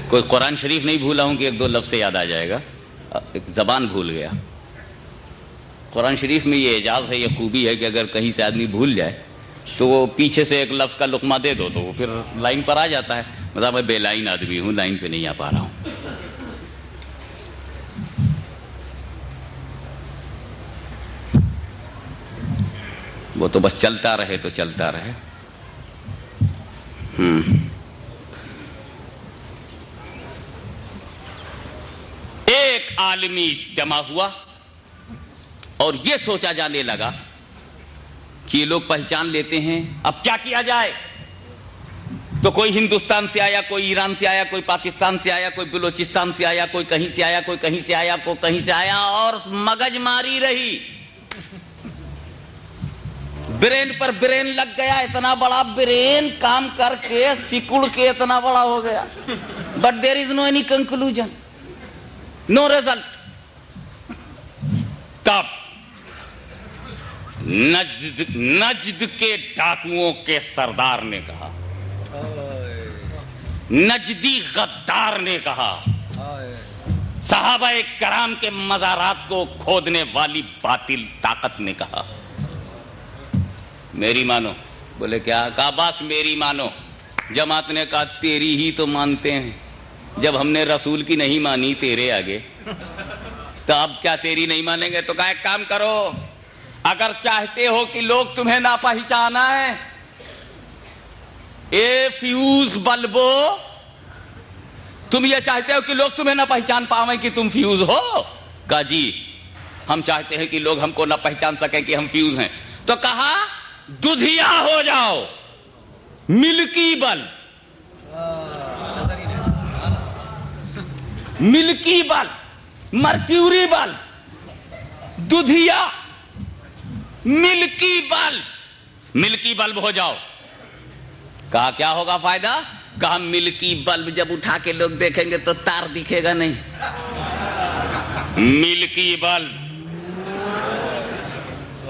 کوئی قرآن شریف نہیں بھولا ہوں کہ ایک دو لفظ سے یاد آ جائے گا. ایک زبان بھول گیا. قرآن شریف میں یہ اعجاز ہے, یہ خوبی ہے کہ اگر کہیں سے آدمی بھول جائے تو وہ پیچھے سے ایک لفظ کا لقمہ دے دو تو وہ پھر لائن پر آ جاتا ہے. مطلب میں بے لائن آدمی ہوں, لائن پہ نہیں آ پا رہا ہوں. وہ تو بس چلتا رہے تو چلتا رہے. ایک عالمی اجتماع ہوا اور یہ سوچا جانے لگا کہ یہ لوگ پہچان لیتے ہیں, اب کیا کیا جائے. تو کوئی ہندوستان سے آیا, کوئی ایران سے آیا, کوئی پاکستان سے آیا, کوئی بلوچستان سے آیا, کوئی کہیں سے آیا, کوئی کہیں سے آیا, کوئی کہیں سے آیا, اور مگج ماری رہی. برین پر برین لگ گیا. اتنا بڑا برین کام کر کے سکڑ کے اتنا بڑا ہو گیا. But there is no any conclusion, no result. تب نجد کے ڈاکوؤں کے سردار نے کہا, نجدی غدار نے کہا, صحابہ کرام کے مزارات کو کھودنے والی باطل طاقت نے کہا, میری مانو. بولے کیا کہا؟ بس میری مانو. جماعت نے کہا تیری ہی تو مانتے ہیں, جب ہم نے رسول کی نہیں مانی تیرے آگے تو اب کیا تیری نہیں مانیں گے؟ تو کہا ایک کام کرو, اگر چاہتے ہو کہ لوگ تمہیں نہ پہچانا ہے, اے فیوز بلبو, تم یہ چاہتے ہو کہ لوگ تمہیں نہ پہچان پاویں کہ تم فیوز ہو؟ کہا جی ہم چاہتے ہیں کہ لوگ ہم کو نہ پہچان سکیں کہ ہم فیوز ہیں. تو کہا ددھیا ہو جاؤ, ملکی بل, ملکی بل, مرکیوری بل, ددھیا, ملکی بل, ملکی بلب ہو جاؤ. کہا کیا ہوگا فائدہ؟ کہا ملکی بلب جب اٹھا کے لوگ دیکھیں گے تو تار دکھے گا نہیں. ملکی بلب,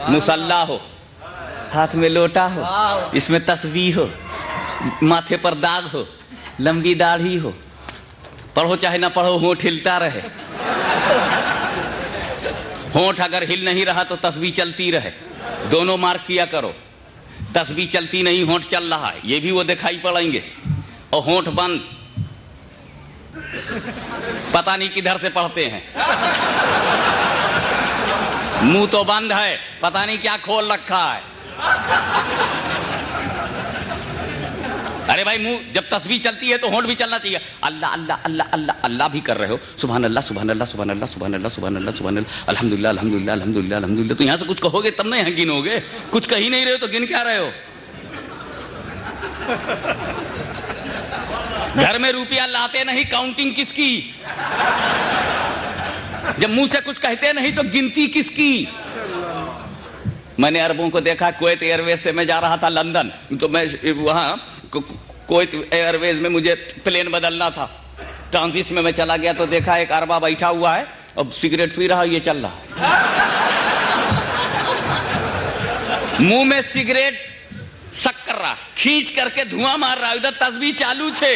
مسلح ہو, ہاتھ میں لوٹا ہو, اس میں تسبیح ہو, ماتھے پر داغ ہو, لمبی داڑھی ہو, پڑھو چاہے نہ پڑھو ہونٹ ہلتا رہے. ہونٹ اگر ہل نہیں رہا تو تسبیح چلتی رہے. دونوں مارک کیا کرو. تسبیح چلتی نہیں, ہونٹ چل رہا ہے, یہ بھی وہ دکھائی پڑیں گے. اور ہونٹ بند, پتہ نہیں کدھر سے پڑھتے ہیں. منہ تو بند ہے, پتہ نہیں کیا کھول رکھا ہے. ارے بھائی منہ جب تسبیح چلتی ہے تو ہونٹ بھی چلنا چاہیے. اللہ اللہ اللہ اللہ اللہ بھی کر رہے ہو, سبحان اللہ سبحان اللہ سبحان اللہ سبحان اللہ سبحان اللہ سبحان اللہ, الحمدللہ الحمدللہ الحمدللہ الحمدللہ. تو یہاں سے کچھ کہو گے تب نہ یہاں گنو گے. کچھ کہی نہیں رہے ہو تو گن کیا رہے ہو؟ گھر میں روپیہ لاتے نہیں, کاؤنٹنگ کس کی؟ جب منہ سے کچھ کہتے نہیں تو گنتی کس کی؟ میں نے عربوں کو دیکھا, کویت ایئر ویز سے میں جا رہا تھا لندن, تو میں وہاں کویت ایئر ویز میں مجھے پلین بدلنا تھا. ٹرانزٹ میں چلا گیا تو دیکھا ایک عربہ بیٹھا ہوا ہے, اب سگریٹ پی رہا, یہ چل رہا منہ میں سگریٹ سک کر رہا, کھینچ کر کے دھواں مار رہا, ادھر تسبیح چالو چھے.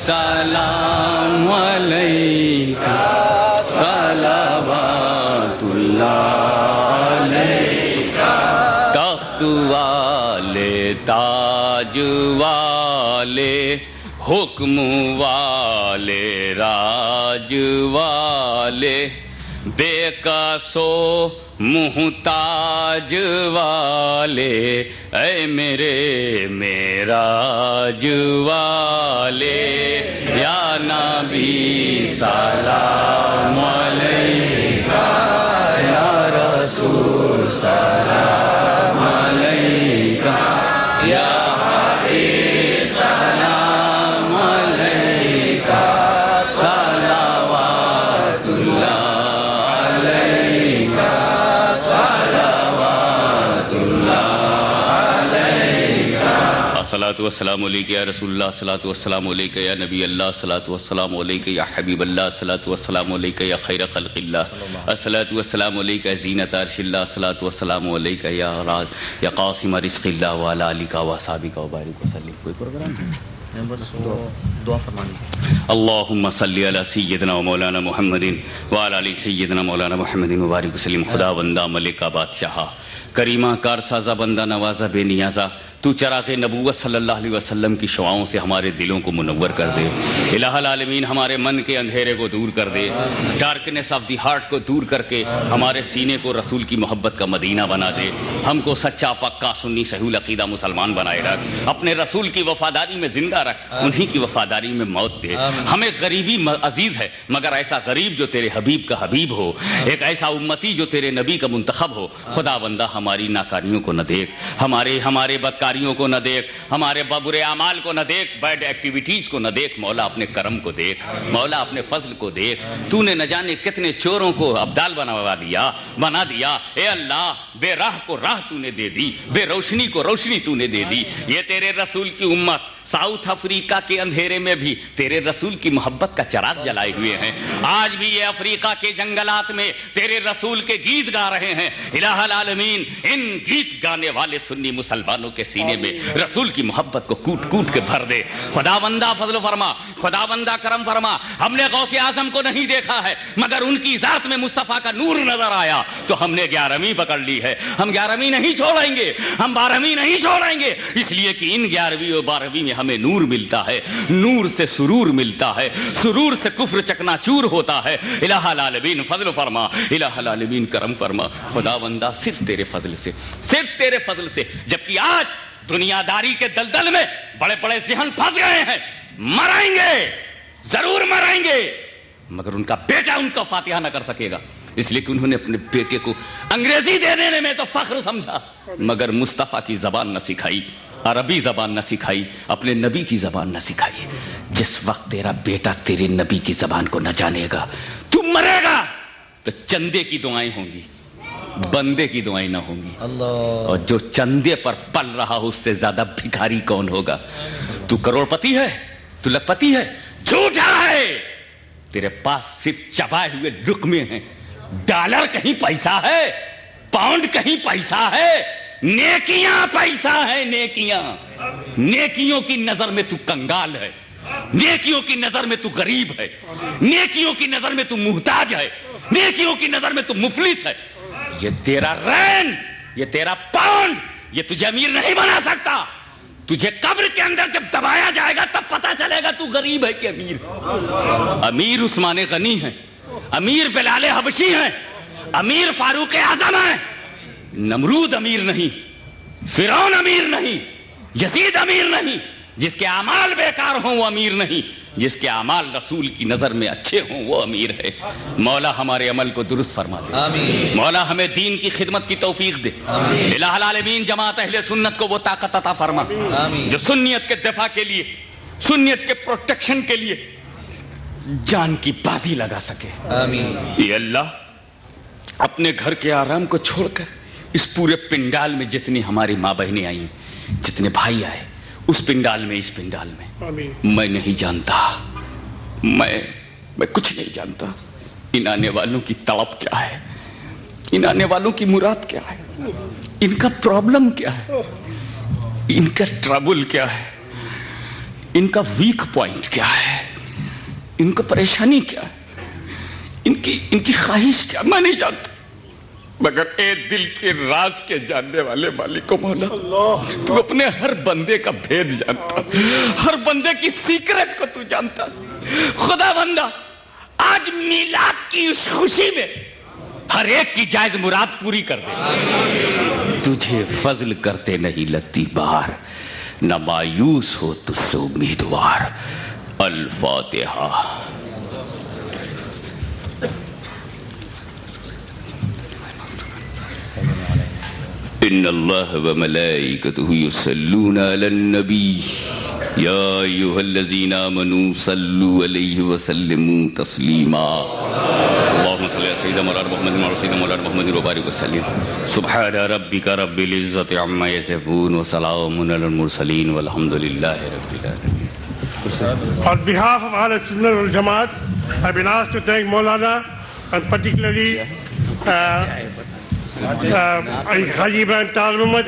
سلام علیکہ صلوات اللہ علیکہ تخت والے تاج والے حکم والے راج والے بے قصو محتاج والے اے میرے معراج والے یا نبی سلام علیکہ یا رسول سلام علیکہ یا حبیب سلام علیکہ صلوات اللہ الصلاۃ والسلام علیکہ یا رسول اللہ، الصلاۃ والسلام علیکہ یا نبی اللہ، الصلاۃ والسلام علیکہ یا حبیب اللہ، الصلاۃ والسلام علیکہ یا خیر خلق اللہ، الصلاۃ والسلام علیکہ زینت عرش اللہ، الصلاۃ والسلام علیکہ یا قاسم رزق اللہ وعلی آلک و اصحابک وبارک وسلم۔ کوئی پروگرام دعا فرمانی۔ اللہم صلی علی سیدنا و مولانا محمد وعلی آل سیدنا مولانا محمد وبارک وسلم۔ خدا بندہ ملکہ بادشاہ کریمہ کارسازہ بندہ نوازہ بے نیازہ، تو چراغ نبوت صلی اللہ علیہ وسلم کی شعاؤں سے ہمارے دلوں کو منور کر دے۔ الہ العالمین ہمارے من کے اندھیرے کو دور کر دے، ڈارکنیس آف دی ہارٹ کو دور کر کے ہمارے سینے کو رسول کی محبت کا مدینہ بنا دے۔ ہم کو سچا پکا سنی صحیح العقیدہ مسلمان بنائے رکھ، اپنے رسول کی وفاداری میں زندہ رکھ، انہی کی وفاداری میں موت دے۔ ہمیں غریبی عزیز ہے مگر ایسا غریب جو تیرے حبیب کا حبیب ہو، ایک ایسا امتی جو تیرے نبی کا منتخب ہو۔ خدا بندہ ہماری ناکاریوں کو نہ دیکھ، ہمارے بدکاریوں کو نہ دیکھ، ہمارے برے اعمال کو نہ دیکھ، بیڈ ایکٹیویٹیز کو نہ دیکھ۔ مولا اپنے کرم کو دیکھ، مولا اپنے فضل کو دیکھ۔ تو نے نہ جانے کتنے چوروں کو ابدال بنا دیا۔ اے اللہ بے راہ کو راہ تو نے دے دی، بے روشنی کو روشنی تو نے دے دی۔ یہ تیرے رسول کی امت ساؤتھ افریقہ کے اندھیرے میں بھی تیرے رسول کی محبت کا چراغ جلائے ہوئے ہیں۔ آج بھی یہ افریقہ کے جنگلات میں تیرے رسول کے گیت گا رہے ہیں۔ الہ العالمین ان گیت گانے والے سنی مسلمانوں کے سینے میں رسول کی محبت کو کوٹ کوٹ کے بھر دے۔ خدا بندہ فضل فرما، خدا بندہ کرم فرما۔ ہم نے غوث اعظم کو نہیں دیکھا ہے مگر ان کی ذات میں مصطفیٰ کا نور نظر آیا تو ہم نے 11ویں پکڑ لی ہے۔ ہم 11ویں نہیں چھوڑیں گے، ہم 12ویں نہیں چھوڑیں گے، اس لیے کہ ان 11ویں اور 12ویں میں ہمیں نور ملتا ہے، نور سے سرور ملتا ہے، سرور سے کفر چکنا چور ہوتا ہے۔ الہ العالمین فضل فرما، الہ العالمین کرم فرما۔ خدا بندہ صرف تیرے فضل سے، صرف تیرے فضل سے، جبکہ آج دنیا داری کے دلدل میں بڑے بڑے ذہن پھنس گئے ہیں، مرائیں گے ضرور مرائیں گے مگر ان کا بیٹا ان کا فاتحہ نہ کر سکے گا، اس لیے کہ انہوں نے اپنے بیٹے کو انگریزی دے دینے میں تو فخر سمجھا مگر مصطفیٰ کی زبان نہ سکھائی، عربی زبان نہ سکھائی، اپنے نبی کی زبان نہ سکھائی۔ جس وقت تیرا بیٹا تیرے نبی کی زبان کو نہ جانے گا تو مرے گا، تو چندے کی دعائیں ہوں گی، بندے کی دعائیں نہ ہوں گی۔ اور جو چندے پر پل رہا ہو اس سے زیادہ بھکاری کون ہوگا؟ تو کروڑ پتی ہے، تو لکھ پتی ہے، جھوٹا ہے۔ تیرے پاس صرف چبائے ہوئے لقمے ہیں، ڈالر کہیں پیسہ ہے، پاؤنڈ کہیں پیسہ ہے، نیکیاں پیسہ ہے، نیکیاں۔ نیکیوں کی نظر میں تو کنگال ہے، نیکیوں کی نظر میں تو غریب ہے، نیکیوں کی نظر میں تو محتاج ہے، نیکیوں کی نظر میں تو مفلس ہے۔ یہ تیرا رین، یہ تیرا پاؤنڈ، یہ تجھے امیر نہیں بنا سکتا۔ تجھے قبر کے اندر جب دبایا جائے گا تب پتا چلے گا تو غریب ہے کہ امیر ہے۔ امیر عثمان غنی ہے، امیر بلال حبشی ہیں، امیر فاروق اعظم ہیں۔ نمرود امیر نہیں، فرعون امیر نہیں، یزید امیر نہیں۔ جس کے اعمال بیکار ہوں وہ امیر نہیں، جس کے اعمال رسول کی نظر میں اچھے ہوں وہ امیر ہے۔ مولا ہمارے عمل کو درست فرما دے، آمین۔ مولا ہمیں دین کی خدمت کی توفیق دے، آمین۔ الہ العالمین جماعت اہل سنت کو وہ طاقت عطا فرما، آمین، جو سنیت کے دفاع کے لیے، سنیت کے پروٹیکشن کے لیے جان کی بازی لگا سکے، آمین۔ اے اللہ اپنے گھر کے آرام کو چھوڑ کر اس پورے پنڈال میں جتنی ہماری ماں بہنیں آئیں، جتنے بھائی آئے، اس پنڈال میں، اس پنڈال میں میں نہیں جانتا، میں کچھ نہیں جانتا ان آنے والوں کی تڑپ کیا ہے، ان آنے والوں کی مراد کیا ہے، ان کا پرابلم کیا ہے، ان کا ٹربل کیا ہے، ان کا ویک پوائنٹ کیا ہے، ان کا پریشانی کیا ہے، ان کی خواہش کیا، میں نہیں جانتا، مگر اے دل کے راز کے جاننے والے مالک و مولا، تو اپنے ہر بندے کا بھید جانتا، ہر بندے کی سیکرٹ کو تو جانتا۔ خدا بندہ آج میلاد کی اس خوشی میں ہر ایک کی جائز مراد پوری کر دے، تجھے فضل کرتے نہیں لگتی بار، نہ مایوس ہو تجھ سے امیدوار۔ الفاتحہ۔ ان اللہ وملائکتہ یصلون علی النبی یا ایھا الذین آمنوا صلوا علیہ وسلموا تسلیما۔ اللہم صلی علی سیدنا مولانا محمد وعلی سیدنا مولانا محمد وبارک وسلم۔ سبحان ربک رب العزۃ عما یصفون وسلام علی المرسلین والحمد للہ رب العالمین۔ On behalf of Ahl Sunnah wal Jamaat, I've been asked to thank Maulana and particularly Haji Ibrahim Tal Muhammad